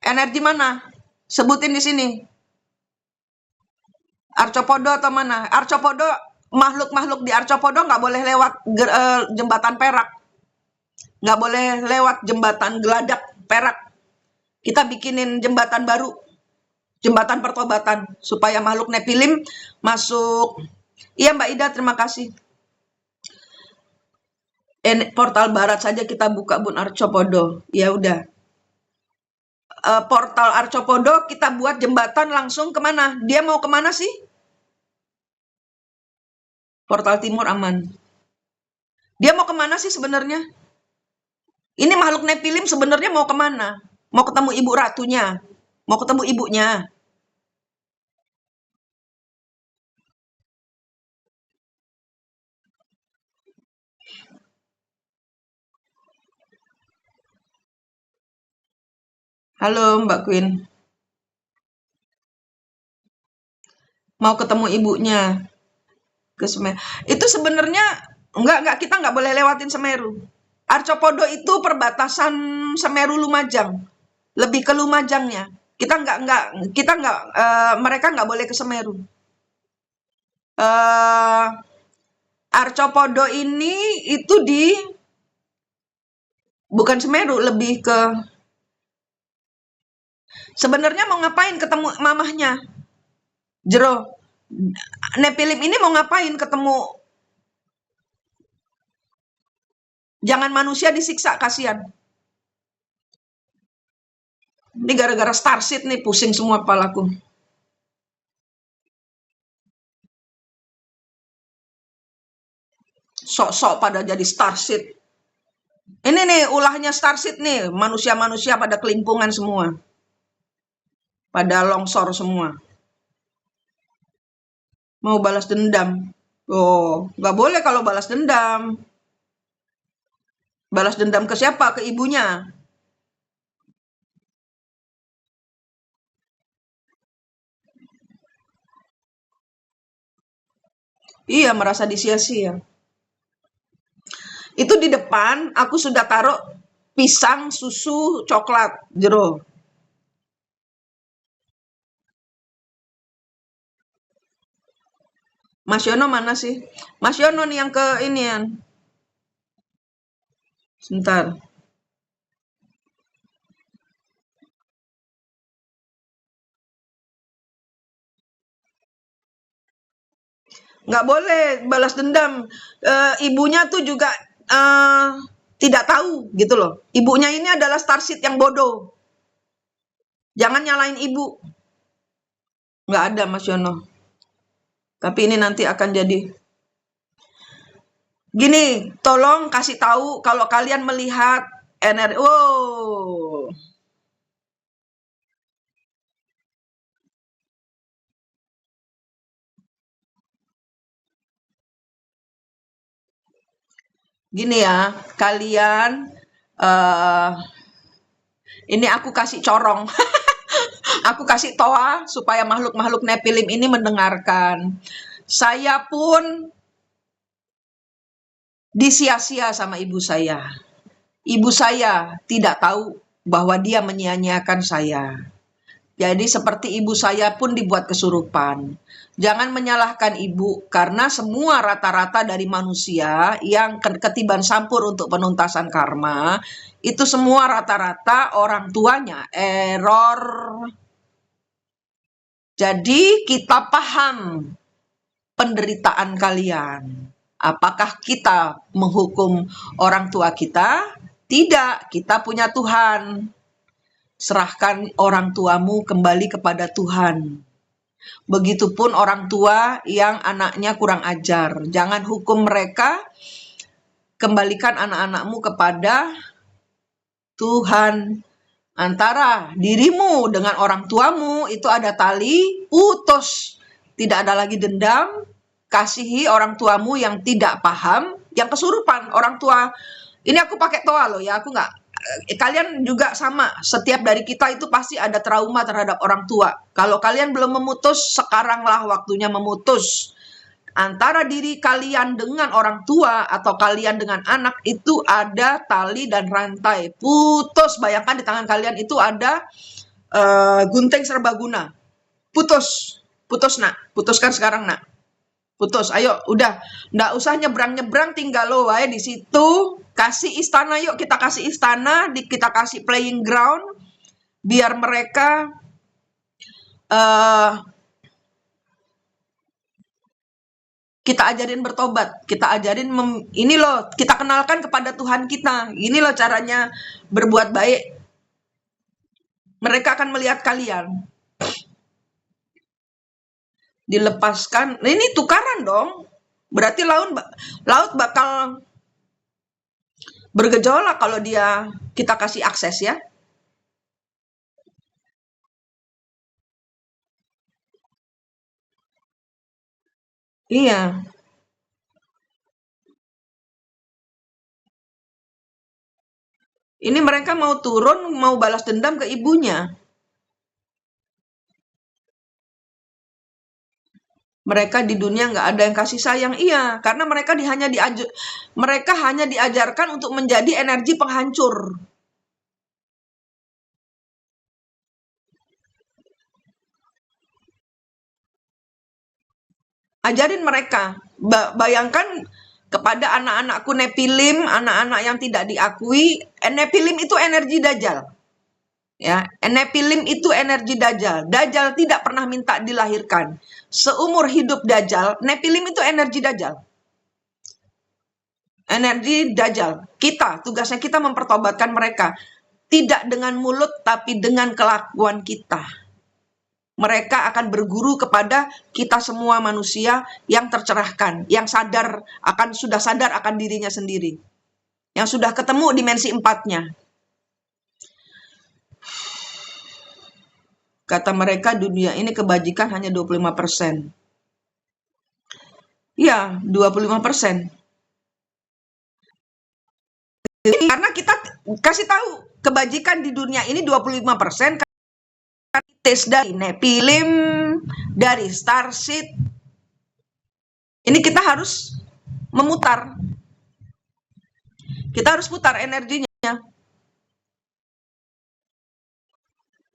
Energi mana? Sebutin di sini. Arcopodo atau mana? Arcopodo, makhluk-makhluk di Arcopodo nggak boleh lewat jembatan perak. Nggak boleh lewat jembatan geladak perak. Kita bikinin jembatan baru. Jembatan pertobatan. Supaya makhluk Nepilim masuk. Iya Mbak Ida, terima kasih. Portal barat saja kita buka Bun Arcopodo. Ya udah. Portal Arcopodo kita buat jembatan langsung kemana? Dia mau kemana sih? Portal timur aman. Dia mau kemana sih sebenarnya? Ini makhluk Nepilim sebenarnya mau kemana? Mau ketemu ibu ratunya? Mau ketemu ibunya? Halo Mbak Queen, mau ketemu ibunya ke Semeru. Itu sebenarnya enggak, kita nggak boleh lewatin Semeru. Arcopodo itu perbatasan Semeru Lumajang, lebih ke Lumajangnya. Mereka nggak boleh ke Semeru. eh Arcopodo ini itu di bukan Semeru, lebih ke sebenarnya mau ngapain ketemu mamahnya Jero. Nepilip ini mau ngapain ketemu, jangan manusia disiksa, kasihan. Ini gara-gara Starseed nih pusing semua kepalaku. Sok-sok pada jadi Starseed. Ini nih ulahnya Starseed nih, manusia-manusia pada kelimpungan semua. Pada longsor semua. Mau balas dendam. Oh, nggak boleh kalau balas dendam. Balas dendam ke siapa? Ke ibunya. Iya, merasa disia-sia. Itu di depan aku sudah taruh pisang, susu, coklat, Jero. Mas Yono mana sih? Mas Yono nih yang ke ini ya. Sebentar. Nggak boleh balas dendam. Ibunya tuh juga eh, tidak tahu gitu loh. Ibunya ini adalah Starseed yang bodoh. Jangan nyalain ibu. Nggak ada Mas Yono. Tapi ini nanti akan jadi. Gini, tolong kasih tahu kalau kalian melihat energi. Wow. Gini ya, kalian eh ini aku kasih corong. Aku kasih toa supaya makhluk-makhluk Nephilim ini mendengarkan. Saya pun disia-sia sama ibu saya. Ibu saya tidak tahu bahwa dia menyia-nyiakan saya. Jadi seperti ibu saya pun dibuat kesurupan. Jangan menyalahkan ibu karena semua rata-rata dari manusia yang ketiban sampur untuk penuntasan karma, itu semua rata-rata orang tuanya error. Jadi kita paham penderitaan kalian. Apakah kita menghukum orang tua kita? Tidak, kita punya Tuhan. Serahkan orang tuamu kembali kepada Tuhan. Begitupun orang tua yang anaknya kurang ajar. Jangan hukum mereka, kembalikan anak-anakmu kepada Tuhan. Antara dirimu dengan orang tuamu itu ada tali, putus. Tidak ada lagi dendam, kasihi orang tuamu yang tidak paham, yang kesurupan. Orang tua, ini aku pakai toa loh ya, aku nggak, kalian juga sama, setiap dari kita itu pasti ada trauma terhadap orang tua. Kalau kalian belum memutus, sekaranglah waktunya memutus. Antara diri kalian dengan orang tua atau kalian dengan anak itu ada tali dan rantai. Putus, bayangkan di tangan kalian itu ada gunting serbaguna. Putus, putus nak, putuskan sekarang nak. Putus, ayo, udah, nggak usah nyebrang-nyebrang, tinggal lo wae di situ. Kasih istana, yuk kita kasih istana, kita kasih playing ground, biar mereka uh, kita ajarin bertobat, kita ajarin ini loh, kita kenalkan kepada Tuhan kita. Ini loh caranya berbuat baik. Mereka akan melihat kalian. Dilepaskan. Nah, ini tukaran dong. Berarti laut bakal bergejolak kalau kita kasih akses ya. Iya. Ini mereka mau turun, mau balas dendam ke ibunya. Mereka di dunia nggak ada yang kasih sayang. Iya, karena mereka hanya diajarkan untuk menjadi energi penghancur. Ajarin mereka. Bayangkan kepada anak-anakku Nepilim, anak-anak yang tidak diakui, Nepilim itu energi Dajjal. Ya, Nepilim itu energi Dajjal. Dajjal tidak pernah minta dilahirkan. Seumur hidup Dajjal, Nepilim itu energi Dajjal. Energi Dajjal. Tugasnya kita mempertobatkan mereka. Tidak dengan mulut, tapi dengan kelakuan kita. Mereka akan berguru kepada kita semua manusia yang tercerahkan, yang sudah sadar akan dirinya sendiri. Yang sudah ketemu dimensi 4-nya. Kata mereka dunia ini kebajikan hanya 25%. Iya, 25%. Karena kita kasih tahu kebajikan di dunia ini 25%. Tes dari Nepilim, dari Starseed. Ini kita harus memutar. Kita harus putar energinya.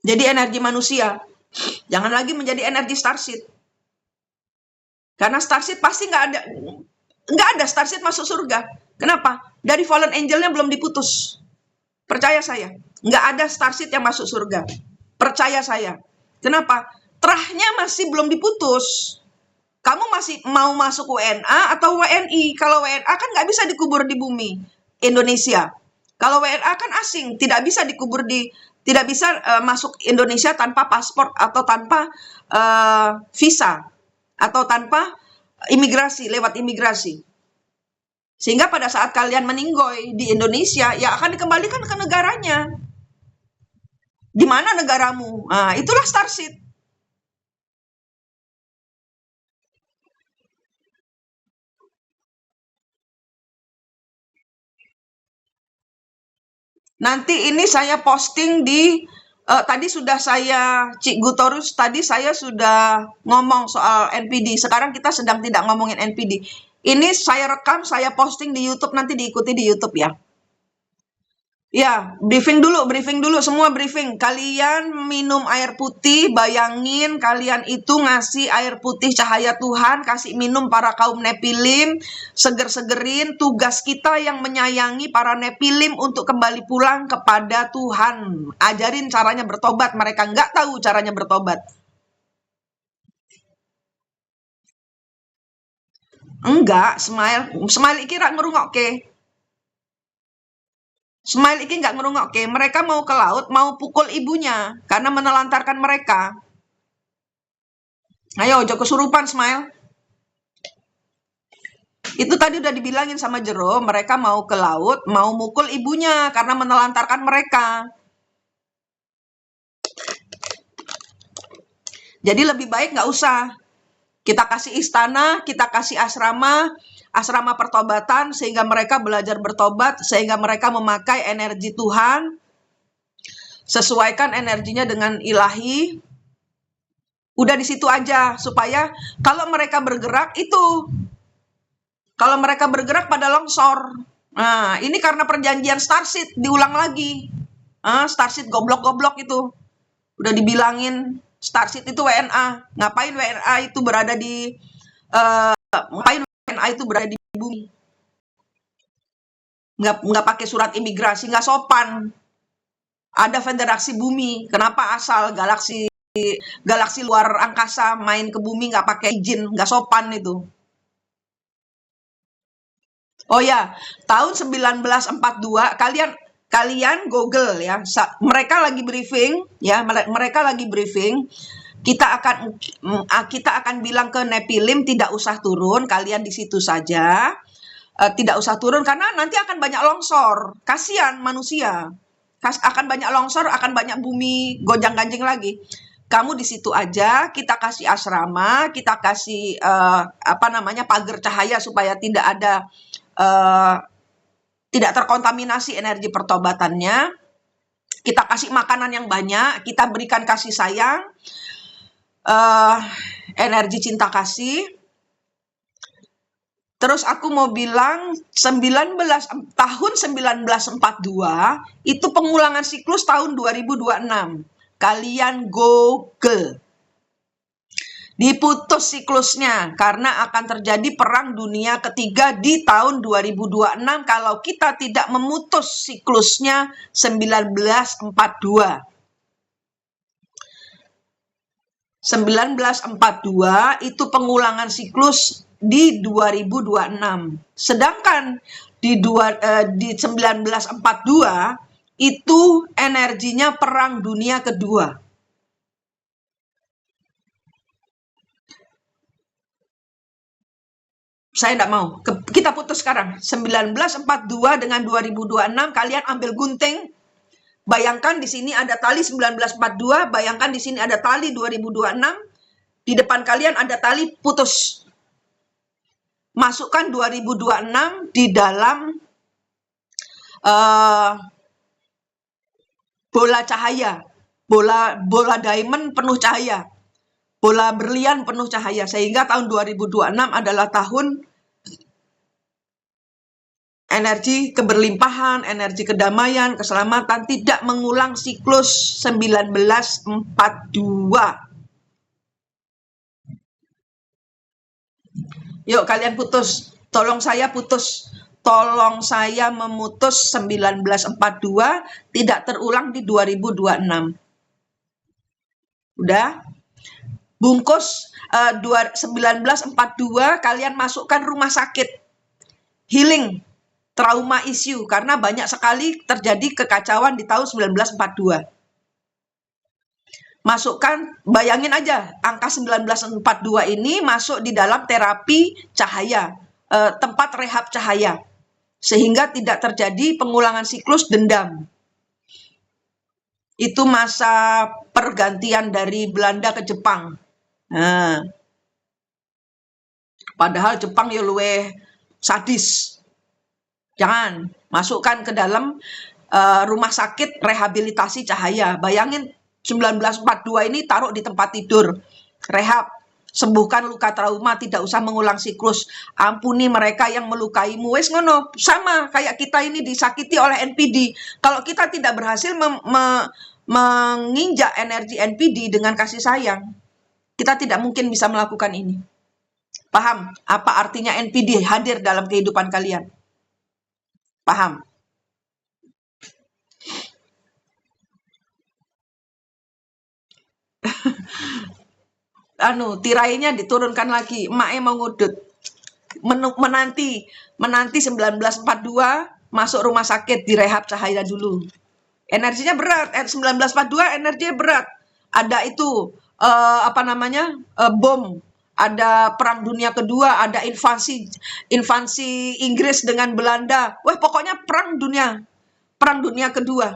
Jadi energi manusia. Jangan lagi menjadi energi Starseed. Karena Starseed pasti nggak ada Starseed masuk surga. Kenapa? Dari fallen angel-nya belum diputus. Percaya saya, nggak ada Starseed yang masuk surga. Percaya saya. Kenapa? Terahnya masih belum diputus. Kamu masih mau masuk WNA atau WNI? Kalau WNA kan nggak bisa dikubur di bumi Indonesia. Kalau WNA kan asing, tidak bisa masuk Indonesia tanpa paspor atau tanpa visa atau tanpa lewat imigrasi. Sehingga pada saat kalian meninggoy di Indonesia, ya akan dikembalikan ke negaranya. Di mana negaramu? Nah, itulah Starseed. Nanti ini saya posting tadi sudah Cik Gutorus, tadi saya sudah ngomong soal NPD. Sekarang kita sedang tidak ngomongin NPD. Ini saya rekam, saya posting di YouTube, nanti diikuti di YouTube ya. Ya, briefing dulu, semua briefing. Kalian minum air putih, bayangin kalian itu ngasih air putih cahaya Tuhan, kasih minum para kaum Nepilim, seger-segerin. Tugas kita yang menyayangi para Nepilim untuk kembali pulang kepada Tuhan. Ajarin caranya bertobat, mereka nggak tahu caranya bertobat. Enggak, Smile iki rak ngrungokke. Smile iki nggak ngerungokke, mereka mau ke laut, mau pukul ibunya karena menelantarkan mereka. Ayo, ojo kesurupan Smile. Itu tadi udah dibilangin sama Jero, mereka mau ke laut, mau mukul ibunya karena menelantarkan mereka. Jadi lebih baik nggak usah. Kita kasih istana, kita kasih asrama pertobatan, sehingga mereka belajar bertobat, sehingga mereka memakai energi Tuhan, sesuaikan energinya dengan ilahi. Udah di situ aja, supaya kalau mereka bergerak pada longsor. Nah, ini karena perjanjian Starseed diulang lagi. Starseed goblok-goblok itu. Udah dibilangin, Starseed itu WNA. Ngapain WNA itu berada di bumi? Nggak pakai surat imigrasi, nggak sopan. Ada federasi bumi, kenapa asal galaksi luar angkasa main ke bumi nggak pakai izin, nggak sopan itu. Oh ya, tahun 1942 kalian Google ya. Mereka lagi briefing ya, mereka lagi briefing. Kita akan bilang ke Nepilim tidak usah turun, kalian di situ saja. Tidak usah turun karena nanti akan banyak longsor. Kasihan manusia. Akan banyak longsor, akan banyak bumi gonjang-ganjing lagi. Kamu di situ aja, kita kasih asrama, kita kasih pagar cahaya supaya tidak ada tidak terkontaminasi energi pertobatannya. Kita kasih makanan yang banyak, kita berikan kasih sayang, energi cinta kasih. Terus aku mau bilang tahun 1942 itu pengulangan siklus tahun 2026. Kalian Google. Diputus siklusnya karena akan terjadi perang dunia ketiga di tahun 2026 kalau kita tidak memutus siklusnya 1942. 1942 itu pengulangan siklus di 2026. Sedangkan di 1942 itu energinya perang dunia kedua. Saya tidak mau. Kita putus sekarang. 1942 dengan 2026, kalian ambil gunting. Bayangkan di sini ada tali 1942, bayangkan di sini ada tali 2026. Di depan kalian ada tali putus. Masukkan 2026 di dalam bola cahaya. Bola diamond penuh cahaya. Bola berlian penuh cahaya. Sehingga tahun 2026 adalah tahun energi keberlimpahan, energi kedamaian, keselamatan, tidak mengulang siklus 1942. Yuk kalian putus, tolong saya putus. Tolong saya memutus 1942, tidak terulang di 2026. Udah? Bungkus 1942, kalian masukkan rumah sakit. Healing. Trauma issue, karena banyak sekali terjadi kekacauan di tahun 1942. Masukkan, bayangin aja, angka 1942 ini masuk di dalam terapi cahaya, tempat rehab cahaya, sehingga tidak terjadi pengulangan siklus dendam. Itu masa pergantian dari Belanda ke Jepang. Nah, padahal Jepang ya luweh sadis. Jangan, masukkan ke dalam rumah sakit rehabilitasi cahaya. Bayangin 1942 ini taruh di tempat tidur. Rehab, sembuhkan luka trauma, tidak usah mengulang siklus. Ampuni mereka yang melukaimu. Wes ngono, sama kayak kita ini disakiti oleh NPD. Kalau kita tidak berhasil menginjak energi NPD dengan kasih sayang, kita tidak mungkin bisa melakukan ini. Paham apa artinya NPD hadir dalam kehidupan kalian? Paham? Tirainya diturunkan lagi. Emaknya mau ngudut. Menanti 1942 masuk rumah sakit, direhab cahaya dulu. Energinya berat. 1942 energinya berat. Ada itu bom. Ada perang dunia kedua, ada invasi Inggris dengan Belanda. Wah, pokoknya perang dunia kedua.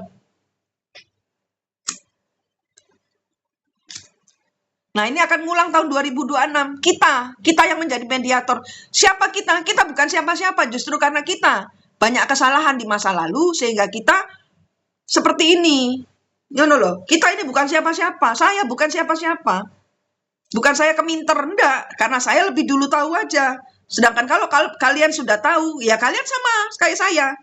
Nah, ini akan ngulang tahun 2026. Kita yang menjadi mediator. Siapa kita? Kita bukan siapa-siapa, justru karena kita banyak kesalahan di masa lalu sehingga kita seperti ini. Loh, kita ini bukan siapa-siapa. Saya bukan siapa-siapa. Bukan saya keminter, enggak. Karena saya lebih dulu tahu aja. Sedangkan kalau kalian sudah tahu, ya kalian sama kayak saya.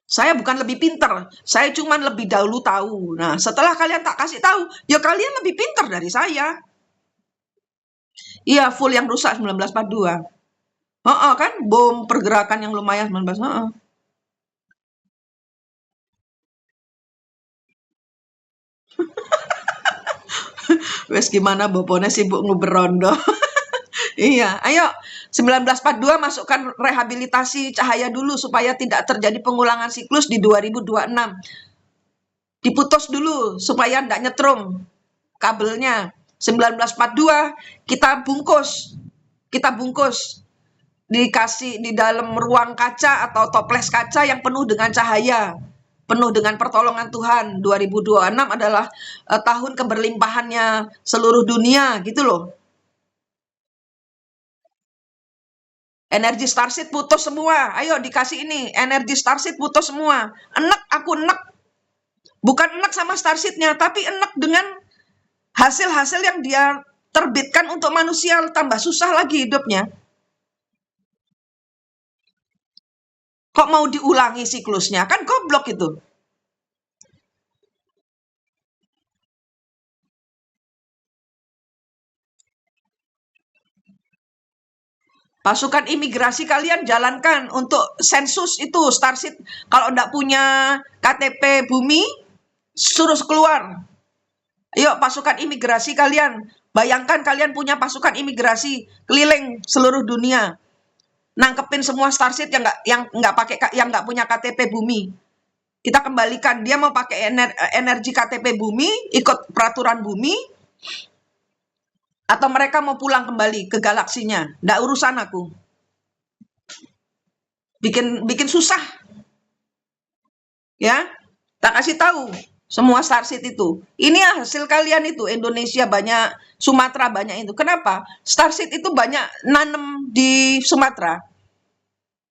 Saya bukan lebih pinter, saya cuma lebih dahulu tahu. Nah, setelah kalian tak kasih tahu, ya kalian lebih pinter dari saya. Iya, full yang rusak 1942. Kan bom pergerakan yang lumayan 19. Wes gimana bopone sibuk nguberondo. Iya, ayo 1942 masukkan rehabilitasi cahaya dulu supaya tidak terjadi pengulangan siklus di 2026. Diputus dulu supaya tidak nyetrum kabelnya. 1942 kita bungkus. Dikasih di dalam ruang kaca atau toples kaca yang penuh dengan cahaya. Penuh dengan pertolongan Tuhan. 2026 adalah tahun keberlimpahannya seluruh dunia gitu loh. Energi starseed putus semua. Ayo dikasih ini, energi starseed putus semua. Enek, aku enek. Bukan enek sama starseednya, tapi enek dengan hasil-hasil yang dia terbitkan untuk manusia, tambah susah lagi hidupnya. Kok mau diulangi siklusnya? Kan goblok itu. Pasukan imigrasi kalian jalankan untuk sensus itu, starseed. Kalau enggak punya KTP bumi, suruh keluar. Ayo pasukan imigrasi kalian. Bayangkan kalian punya pasukan imigrasi keliling seluruh dunia. Nangkepin semua starseed yang nggak punya KTP bumi. Kita kembalikan, dia mau pakai energi KTP bumi, ikut peraturan bumi, atau mereka mau pulang kembali ke galaksinya. Nggak urusan aku. Bikin susah. Ya, tak kasih tahu semua starseed itu. Ini hasil kalian itu, Indonesia banyak, Sumatera banyak itu. Kenapa? Starseed itu banyak nanam di Sumatera.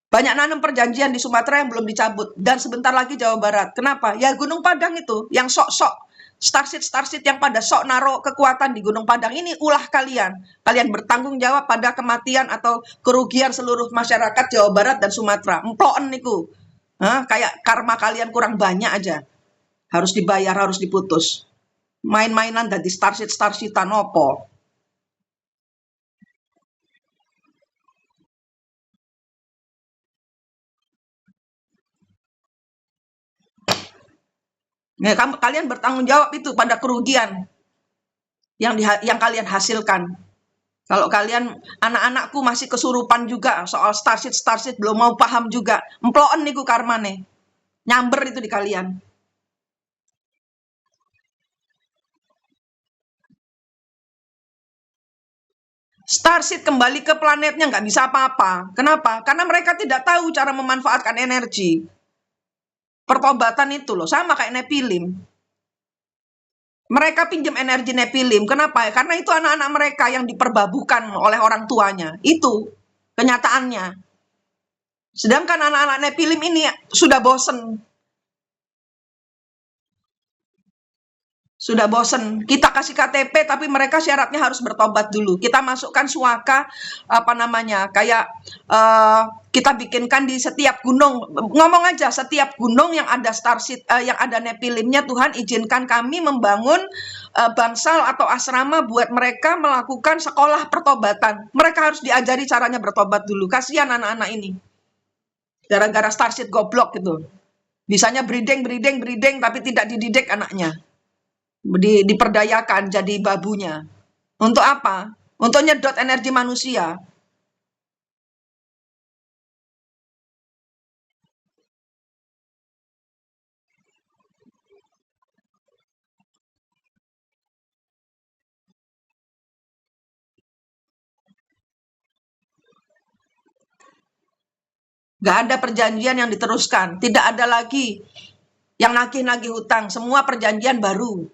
Banyak nanam perjanjian di Sumatera yang belum dicabut. Dan sebentar lagi Jawa Barat. Kenapa? Ya Gunung Padang itu, yang sok-sok. Starseed yang pada sok naruh kekuatan di Gunung Padang. Ini ulah kalian. Kalian bertanggung jawab pada kematian atau kerugian seluruh masyarakat Jawa Barat dan Sumatera. Emploen niku. Kayak karma kalian kurang banyak aja. Harus dibayar, harus diputus. Main-mainan dari starseed-starseedan opo. Ya, kalian bertanggung jawab itu pada kerugian yang kalian hasilkan. Kalau kalian, anak-anakku masih kesurupan juga soal starseed belum mau paham juga. Emploen niku karmane. Nyamber itu di kalian. Starseed kembali ke planetnya nggak bisa apa-apa. Kenapa? Karena mereka tidak tahu cara memanfaatkan energi. Pertobatan itu loh, sama kayak Nephilim. Mereka pinjam energi Nephilim. Kenapa? Karena itu anak-anak mereka yang diperbabukan oleh orang tuanya. Itu kenyataannya. Sedangkan anak-anak Nephilim ini sudah bosen. Sudah bosen. Kita kasih KTP tapi mereka syaratnya harus bertobat dulu. Kita masukkan suaka kayak kita bikinkan di setiap gunung. Ngomong aja, setiap gunung yang ada starseed yang ada Nephilimnya, Tuhan izinkan kami membangun bangsal atau asrama buat mereka melakukan sekolah pertobatan. Mereka harus diajari caranya bertobat dulu. Kasihan anak-anak ini. Gara-gara starseed goblok gitu. Bisanya breeding tapi tidak dididik anaknya. Diperdayakan jadi babunya. Untuk apa? Untuk nyedot energi manusia. Gak ada perjanjian yang diteruskan. Tidak ada lagi yang nagih-nagih hutang. Semua perjanjian baru.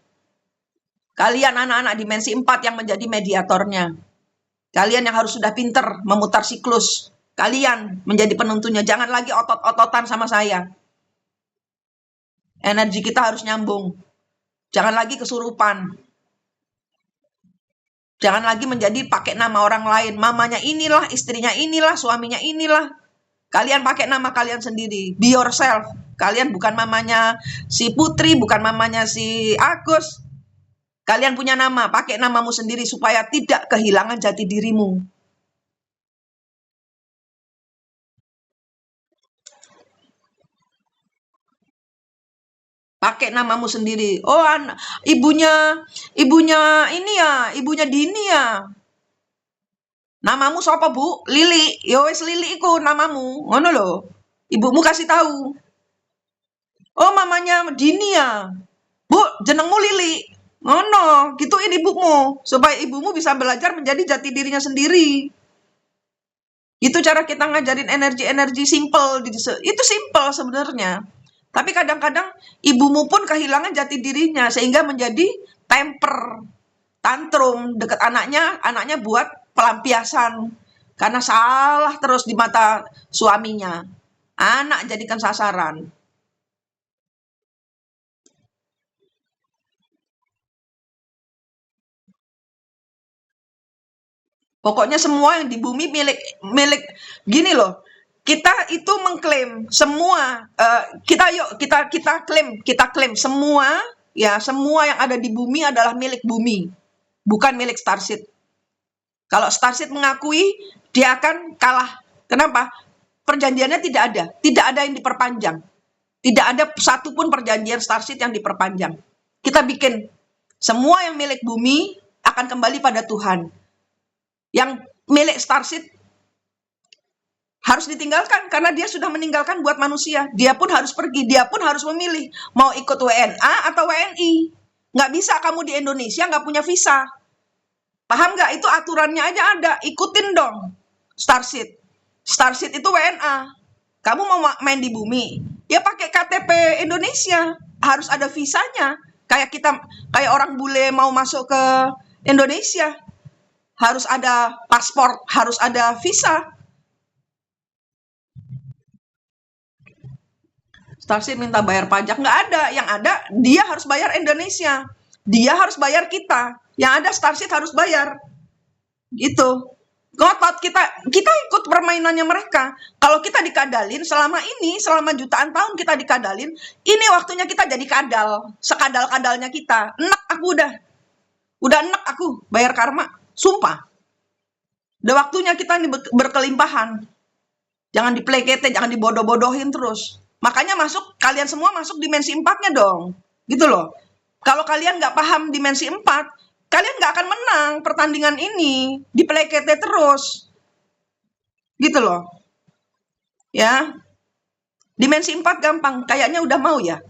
Kalian anak-anak dimensi 4 yang menjadi mediatornya. Kalian yang harus sudah pinter memutar siklus. Kalian menjadi penentunya. Jangan lagi otot-ototan sama saya. Energi kita harus nyambung. Jangan lagi kesurupan. Jangan lagi menjadi pakai nama orang lain. Mamanya inilah, istrinya inilah, suaminya inilah. Kalian pakai nama kalian sendiri. Be yourself. Kalian bukan mamanya si Putri, bukan mamanya si Agus. Kalian punya nama, pakai namamu sendiri supaya tidak kehilangan jati dirimu. Pakai namamu sendiri. Oh, ibunya ini ya, ibunya Dini ya. Namamu siapa, Bu? Lili. Ya wis Lili iku namamu. Ngono lho. Ibumu kasih tahu. Oh, mamanya Dini ya. Bu, jenengmu Lili. Ngono, gituin ibumu supaya ibumu bisa belajar menjadi jati dirinya sendiri. Itu cara kita ngajarin energi-energi simple. Itu simple sebenarnya. Tapi kadang-kadang ibumu pun kehilangan jati dirinya sehingga menjadi temper, tantrum dekat anaknya buat pelampiasan. karena salah terus di mata suaminya. Anak jadikan sasaran. Pokoknya semua yang di bumi milik milik gini loh. Kita itu mengklaim semua kita klaim semua ya, semua yang ada di bumi adalah milik bumi, bukan milik Starseed. Kalau Starseed mengakui, dia akan kalah. Kenapa? Perjanjiannya tidak ada yang diperpanjang. Tidak ada satupun perjanjian Starseed yang diperpanjang. Kita bikin semua yang milik bumi akan kembali pada Tuhan. Yang milik Starseed harus ditinggalkan karena dia sudah meninggalkan buat manusia. Dia pun harus pergi, dia pun harus memilih mau ikut WNA atau WNI. Nggak bisa kamu di Indonesia nggak punya visa. Paham nggak? Itu aturannya aja ada. Ikutin dong Starseed. Starseed itu WNA. Kamu mau main di bumi, ya pakai KTP Indonesia. Harus ada visanya. Kayak orang bule mau masuk ke Indonesia. Harus ada paspor, harus ada visa. Starseed minta bayar pajak, nggak ada. Yang ada, dia harus bayar Indonesia. Dia harus bayar kita. Yang ada Starseed harus bayar. Gitu. Ngotot kita ikut permainannya mereka. Kalau kita dikadalin selama jutaan tahun kita dikadalin, ini waktunya kita jadi kadal. Sekadal-kadalnya kita. Enak aku udah enak aku bayar karma. Sumpah. Udah waktunya kita ini berkelimpahan. Jangan diplekete, jangan dibodoh-bodohin terus. Makanya kalian semua masuk dimensi 4-nya dong. Gitu loh. Kalau kalian nggak paham dimensi 4, kalian nggak akan menang pertandingan ini. Diplekete terus. Gitu loh. Ya. Dimensi 4 gampang. Kayaknya udah mau ya.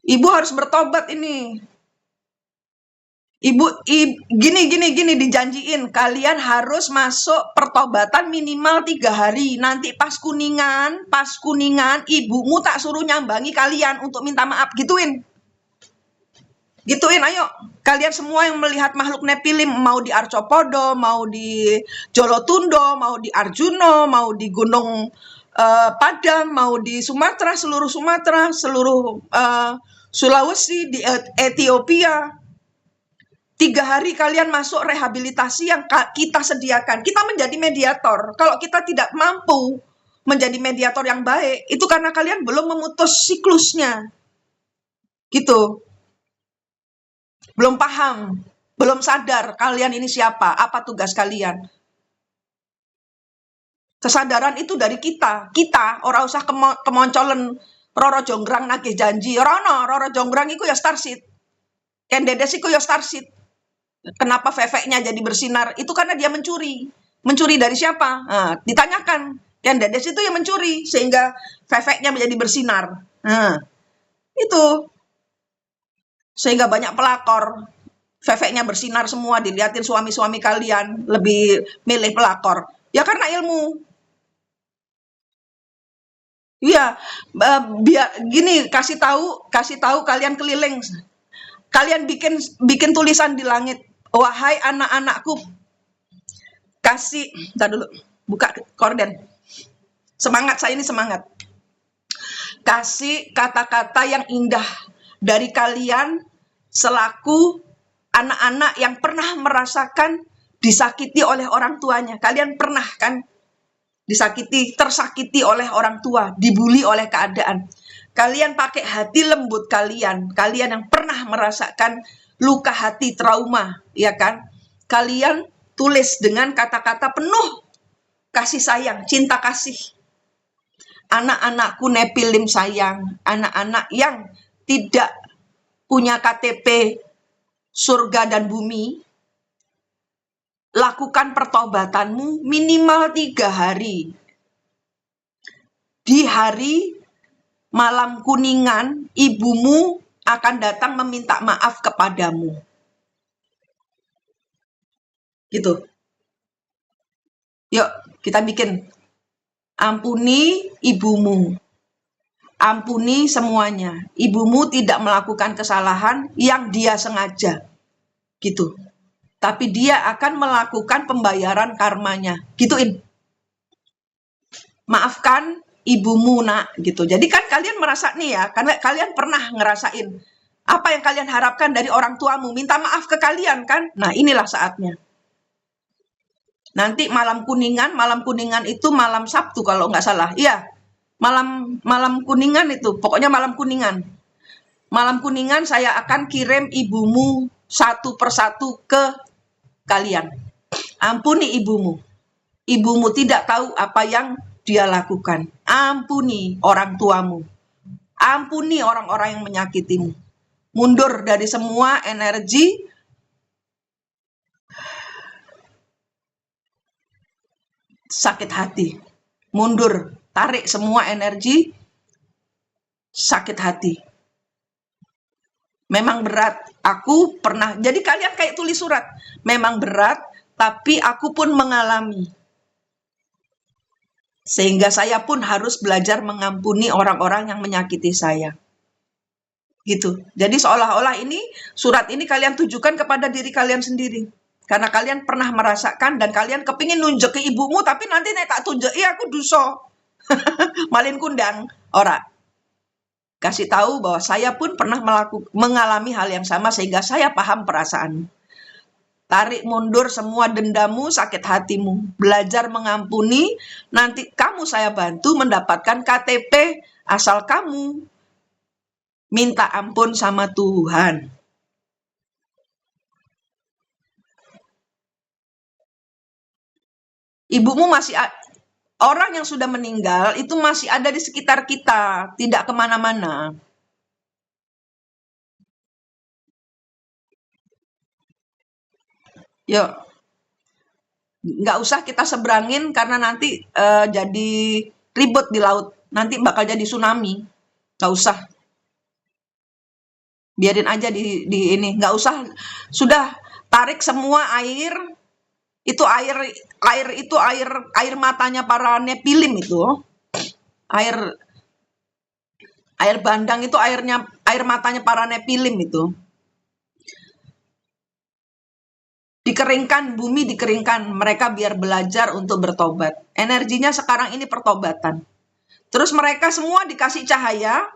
Ibu harus bertobat ini. Ibu gini dijanjiin, kalian harus masuk pertobatan minimal 3 hari. Nanti pas kuningan, ibumu tak suruh nyambangi kalian untuk minta maaf. Gituin, ayo. Kalian semua yang melihat makhluk Nepilim, mau di Arcopodo, mau di Jolotundo, mau di Arjuno, mau di Gunung Padang, mau di Sumatera, seluruh Sulawesi, di Ethiopia. 3 hari kalian masuk rehabilitasi yang kita sediakan. Kita menjadi mediator. Kalau kita tidak mampu menjadi mediator yang baik, itu karena kalian belum memutus siklusnya. Gitu. Belum paham, belum sadar kalian ini siapa, apa tugas kalian. Kesadaran itu dari kita. Kita, orang usah kemoncolen Roro Jonggrang nagih janji. Roro Jonggrang itu ya Starseed. Kendedes itu ya Starseed. Kenapa fefeknya jadi bersinar? Itu karena dia mencuri. Mencuri dari siapa? Nah, ditanyakan. Yang Dedes itu yang mencuri. Sehingga fefeknya menjadi bersinar. Nah, itu. Sehingga banyak pelakor. Fefeknya bersinar semua. Dilihatin suami-suami kalian. Lebih milih pelakor. Ya karena ilmu. Iya. Gini, kasih tahu kalian keliling. Kalian bikin tulisan di langit. Wahai anak-anakku, entar dulu, buka korden. Semangat, saya ini semangat. Kasih kata-kata yang indah dari kalian selaku anak-anak yang pernah merasakan disakiti oleh orang tuanya. Kalian pernah kan tersakiti oleh orang tua, dibully oleh keadaan. Kalian pakai hati lembut kalian yang pernah merasakan luka hati, trauma, ya kan? Kalian tulis dengan kata-kata penuh kasih sayang, cinta kasih. Anak-anakku Nepilim sayang, anak-anak yang tidak punya KTP surga dan bumi, lakukan pertobatanmu minimal 3 hari. Di hari malam kuningan, ibumu akan datang meminta maaf kepadamu. Gitu. Yuk, kita bikin. Ampuni ibumu. Ampuni semuanya. Ibumu tidak melakukan kesalahan yang dia sengaja. Gitu. tapi dia akan melakukan pembayaran karmanya. Gituin. Maafkan ibumu, nak, gitu. Jadi kan kalian merasa nih ya, karena kalian pernah ngerasain apa yang kalian harapkan dari orang tuamu, minta maaf ke kalian kan? Nah, inilah saatnya. Nanti malam kuningan itu malam Sabtu kalau nggak salah. Iya, malam kuningan itu, pokoknya malam kuningan. Malam kuningan saya akan kirim ibumu satu persatu ke kalian. Ampuni ibumu. Ibumu tidak tahu apa yang dia lakukan. Ampuni orang tuamu. Ampuni orang-orang yang menyakitimu. Mundur dari semua energi sakit hati. Mundur, tarik semua energi sakit hati. Memang berat. Aku pernah, jadi kalian kayak tulis surat. Memang berat, tapi aku pun mengalami. Sehingga saya pun harus belajar mengampuni orang-orang yang menyakiti saya. Gitu. Jadi seolah-olah ini, surat ini kalian tujukan kepada diri kalian sendiri. Karena kalian pernah merasakan dan kalian kepingin nunjuk ke ibumu, tapi nanti nek tak tunjuk, iya aku duso. Malin kundang, ora. Kasih tahu bahwa saya pun pernah mengalami hal yang sama sehingga saya paham perasaan. Tarik mundur semua dendamu, sakit hatimu. Belajar mengampuni, nanti kamu saya bantu mendapatkan KTP asal kamu minta ampun sama Tuhan. Ibumu masih, orang yang sudah meninggal itu masih ada di sekitar kita, tidak kemana-mana. Yuk, nggak usah kita seberangin karena nanti jadi ribut di laut. Nanti bakal jadi tsunami. Nggak usah. Biarin aja di ini. Nggak usah. Sudah tarik semua air. Itu air matanya para Nepilim itu. Air bandang itu air matanya para Nepilim itu. Dikeringkan, bumi dikeringkan, mereka biar belajar untuk bertobat. Energinya sekarang ini pertobatan. Terus mereka semua dikasih cahaya,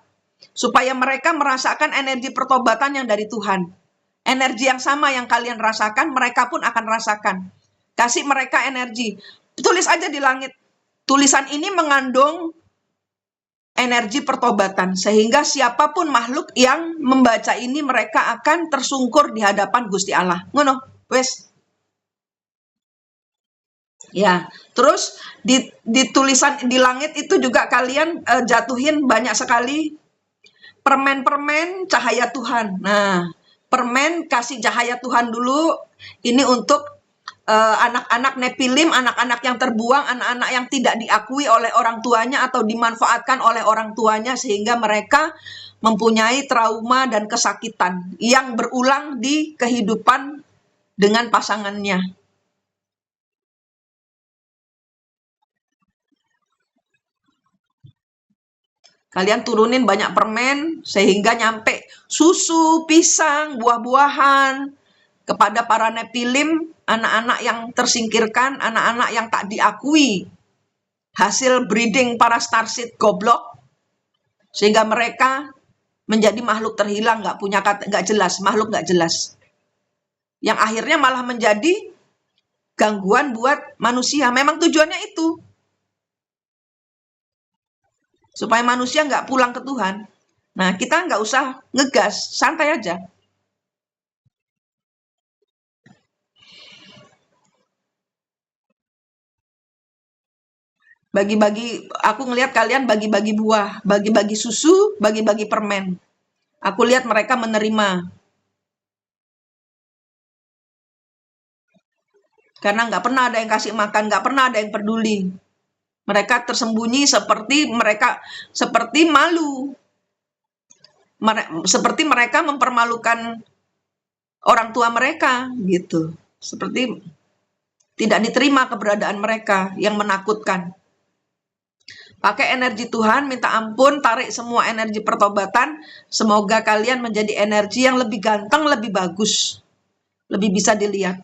supaya mereka merasakan energi pertobatan yang dari Tuhan. Energi yang sama yang kalian rasakan, mereka pun akan rasakan. Kasih mereka energi. Tulis aja di langit. Tulisan ini mengandung energi pertobatan. Sehingga siapapun makhluk yang membaca ini, mereka akan tersungkur di hadapan Gusti Allah. Ngono. Wes. Ya, terus di tulisan di langit itu juga kalian jatuhin banyak sekali permen-permen cahaya Tuhan. Nah, permen kasih cahaya Tuhan dulu. Ini untuk anak-anak Nepilim, anak-anak yang terbuang, anak-anak yang tidak diakui oleh orang tuanya atau dimanfaatkan oleh orang tuanya sehingga mereka mempunyai trauma dan kesakitan yang berulang di kehidupan dengan pasangannya. Kalian turunin banyak permen sehingga nyampe susu, pisang, buah-buahan kepada para Nepilim, anak-anak yang tersingkirkan, anak-anak yang tak diakui hasil breeding para starseed goblok, sehingga mereka menjadi makhluk terhilang, nggak punya kata, nggak jelas, makhluk nggak jelas. Yang akhirnya malah menjadi gangguan buat manusia. Memang tujuannya itu. Supaya manusia nggak pulang ke Tuhan. Nah, kita nggak usah ngegas, santai aja. Bagi-bagi, aku ngelihat kalian bagi-bagi buah, bagi-bagi susu, bagi-bagi permen. Aku lihat mereka menerima. Karena nggak pernah ada yang kasih makan, nggak pernah ada yang peduli. Mereka tersembunyi seperti malu. Seperti mereka mempermalukan orang tua mereka, gitu. Seperti tidak diterima keberadaan mereka yang menakutkan. Pakai energi Tuhan, minta ampun, tarik semua energi pertobatan. Semoga kalian menjadi energi yang lebih ganteng, lebih bagus. Lebih bisa dilihat.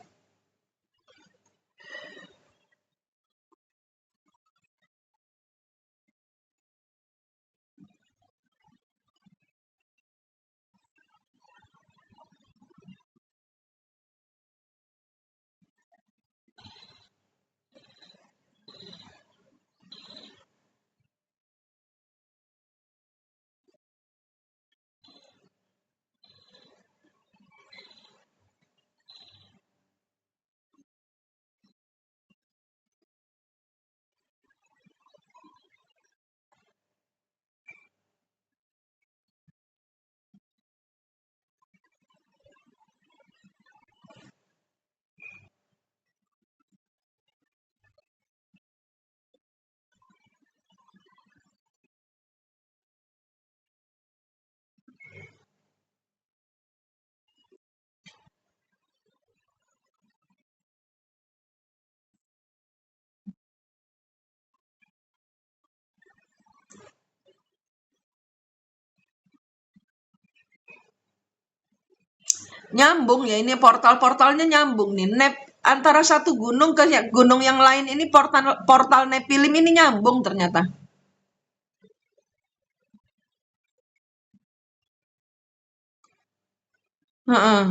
Nyambung ya, ini portal-portalnya nyambung nih. Antara satu gunung ke gunung yang lain ini portal portal Nepilim ini nyambung ternyata. Heeh.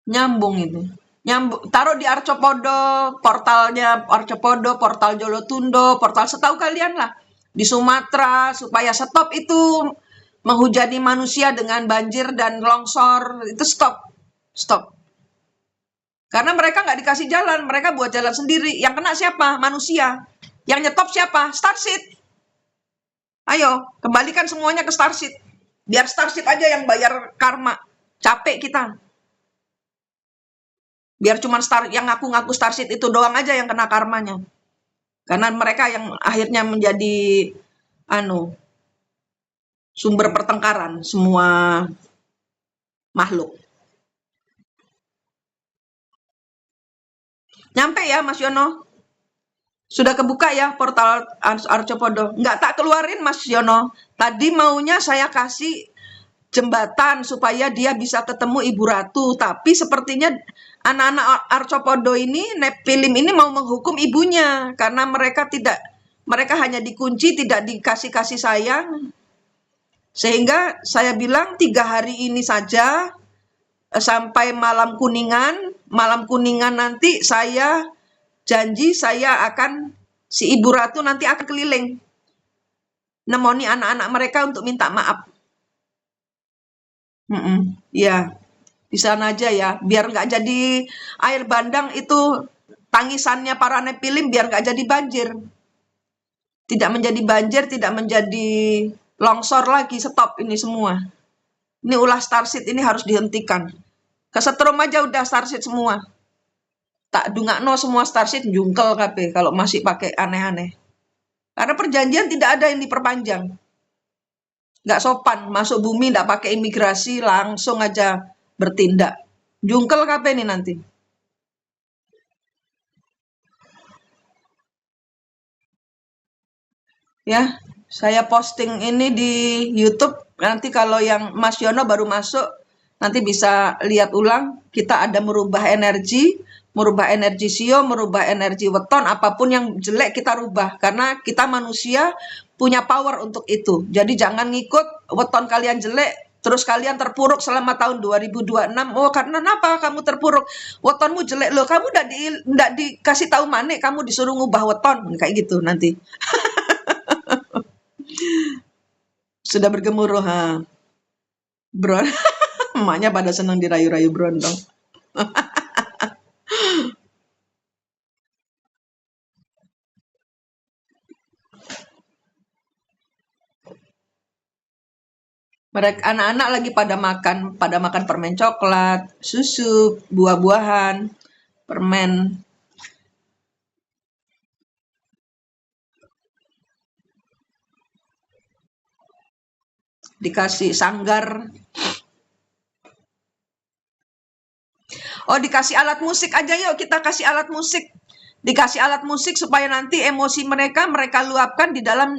Nyambung itu. Nyambung, taruh di Arcopodo, portalnya Arcopodo, portal Jolotundo, portal setahu kalian lah. Di Sumatera, supaya stop itu menghujani manusia dengan banjir dan longsor, itu stop. Stop. Karena mereka nggak dikasih jalan, mereka buat jalan sendiri. Yang kena siapa? Manusia. Yang nyetop siapa? Starseed. Ayo, kembalikan semuanya ke Starseed. Biar Starseed aja yang bayar karma. Capek kita. Biar cuma yang ngaku-ngaku Starseed itu doang aja yang kena karmanya. Karena mereka yang akhirnya menjadi sumber pertengkaran semua makhluk. Nyampe ya Mas Yono? Sudah kebuka ya portal Arcopodo? Nggak tak keluarin Mas Yono. Tadi maunya saya kasih jembatan supaya dia bisa ketemu Ibu Ratu. Tapi sepertinya anak-anak Arcopodo ini, Nepilim ini mau menghukum ibunya. Karena mereka hanya dikunci, tidak dikasih kasih sayang. Sehingga saya bilang 3 hari ini saja sampai malam kuningan nanti saya janji saya akan, si Ibu Ratu nanti akan keliling nemoni anak-anak mereka untuk minta maaf. Ya, di sana aja ya, biar nggak jadi air bandang itu tangisannya para Nepilim biar nggak jadi banjir. Tidak menjadi banjir, tidak menjadi longsor lagi, stop ini semua. Ini ulah Starseed ini harus dihentikan. Kesetrum aja udah Starseed semua. Tak dungakno semua Starseed jungkel kabeh kalau masih pakai aneh-aneh. Karena perjanjian tidak ada yang diperpanjang. Nggak sopan, masuk bumi nggak pakai imigrasi, langsung aja bertindak. Jungkel kabeh nih nanti. Ya, saya posting ini di YouTube. Nanti kalau yang Mas Yono baru masuk, nanti bisa lihat ulang. Kita ada merubah energi sio, merubah energi weton, apapun yang jelek kita rubah. Karena kita manusia punya power untuk itu. Jadi jangan ngikut weton kalian jelek, terus kalian terpuruk selama tahun 2026. Oh, karena apa kamu terpuruk? Wetonmu jelek loh. Kamu nggak dikasih tahu manik, kamu disuruh ngubah weton. Kayak gitu nanti. Sudah bergemuruh, ha. Bron. Emaknya pada senang dirayu-rayu Brondong. Mereka anak-anak lagi pada makan permen coklat, susu, buah-buahan, permen. Dikasih sanggar. Oh, dikasih alat musik aja yuk, kita kasih alat musik. Dikasih alat musik supaya nanti emosi mereka luapkan di dalam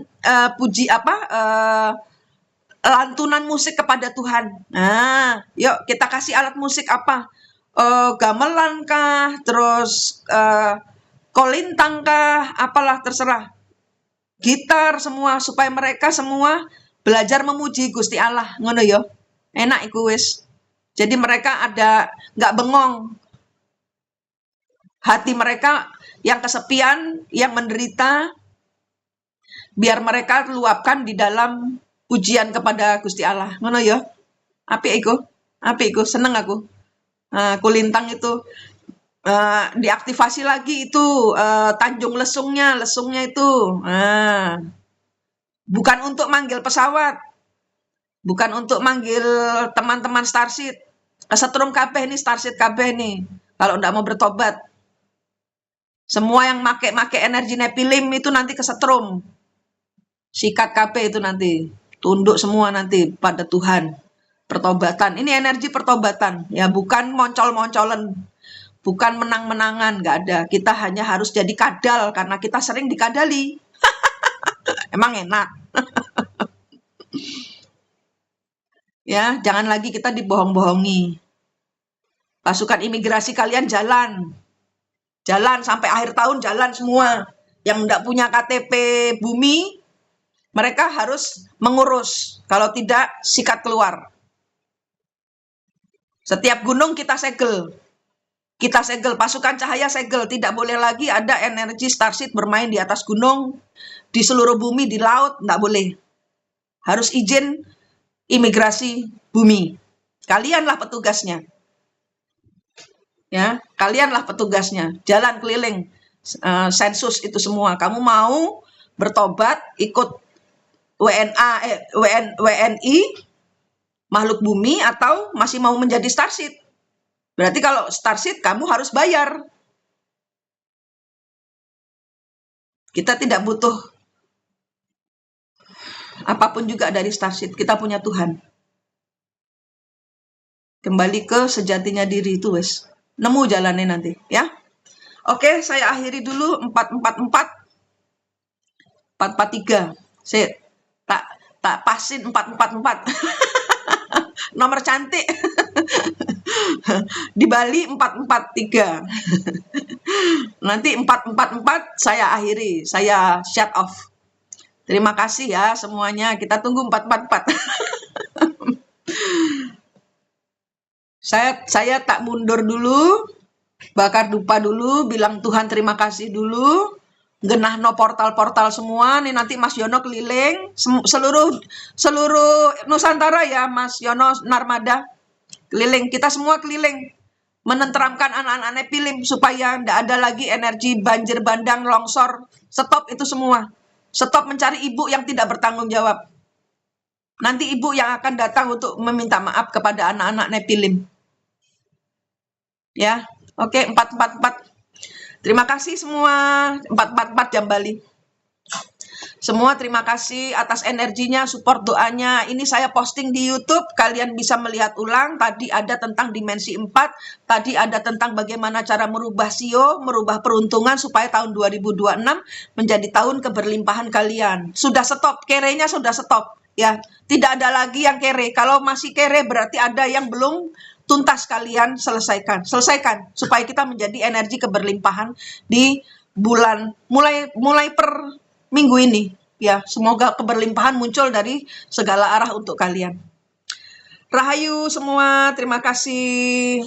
lantunan musik kepada Tuhan. Nah, yuk kita kasih alat musik apa? Gamelan kah, terus kolintang kah, apalah terserah. Gitar semua supaya mereka semua belajar memuji Gusti Allah, ngono yo. Enak iku wis. Jadi mereka ada nggak bengong. Hati mereka yang kesepian, yang menderita, biar mereka luapkan di dalam pujian kepada Gusti Allah. Ngono ya. Apik iku, seneng aku. Kulintang itu diaktifasi lagi itu Tanjung lesungnya itu. Bukan untuk manggil pesawat. Bukan untuk manggil teman-teman Starseed. Kesetrum kabeh nih Starseed kabeh nih. Kalau ndak mau bertobat. Semua yang make energi Nepilim itu nanti kesetrum. Sikat kabeh itu nanti. Tunduk semua nanti pada Tuhan. Pertobatan. Ini energi pertobatan. Ya, bukan moncol-moncolan. Bukan menang-menangan. Nggak ada. Kita hanya harus jadi kadal. Karena kita sering dikadali. Emang enak. Ya, jangan lagi kita dibohong-bohongi. Pasukan imigrasi kalian jalan. Jalan sampai akhir tahun, jalan semua. Yang enggak punya KTP bumi, mereka harus mengurus. Kalau tidak, sikat keluar. Setiap gunung kita segel. Kita segel, pasukan cahaya segel. Tidak boleh lagi ada energi starship bermain di atas gunung, di seluruh bumi, di laut, enggak boleh. Harus izin imigrasi bumi. Kalianlah petugasnya. Ya, kalianlah petugasnya. Jalan keliling sensus itu semua. Kamu mau bertobat, ikut WNI makhluk bumi, atau masih mau menjadi starship? Berarti kalau starship kamu harus bayar. Kita tidak butuh apapun juga dari starship. Kita punya Tuhan. Kembali ke sejatinya diri itu, wes. Nemu jalannya nanti, ya. Oke, saya akhiri dulu 443. Saya tak pasin 444. Nomor cantik. Di Bali 443. Nanti 444 saya akhiri, saya shut off. Terima kasih ya semuanya. Kita tunggu 444. Saya tak mundur dulu, bakar dupa dulu, bilang Tuhan terima kasih dulu. Genahno portal-portal semua. Nih nanti Mas Yono keliling seluruh Nusantara ya, Mas Yono Narmada. Keliling, kita semua keliling. Menenteramkan anak-anak Nepilim supaya tidak ada lagi energi banjir bandang, longsor. Stop itu semua. Stop mencari ibu yang tidak bertanggung jawab. Nanti ibu yang akan datang untuk meminta maaf kepada anak-anak Nepilim. Ya, oke, 444. Terima kasih semua, 444 jam Bali. Semua terima kasih atas energinya, support doanya. Ini saya posting di YouTube, kalian bisa melihat ulang. Tadi ada tentang dimensi 4, tadi ada tentang bagaimana cara merubah sio, merubah peruntungan supaya tahun 2026 menjadi tahun keberlimpahan kalian. Sudah stop, kerenya sudah stop. Ya, tidak ada lagi yang kere. Kalau masih kere berarti ada yang belum tuntas, kalian selesaikan supaya kita menjadi energi keberlimpahan di bulan mulai per minggu ini. Ya, semoga keberlimpahan muncul dari segala arah untuk kalian. Rahayu semua, terima kasih.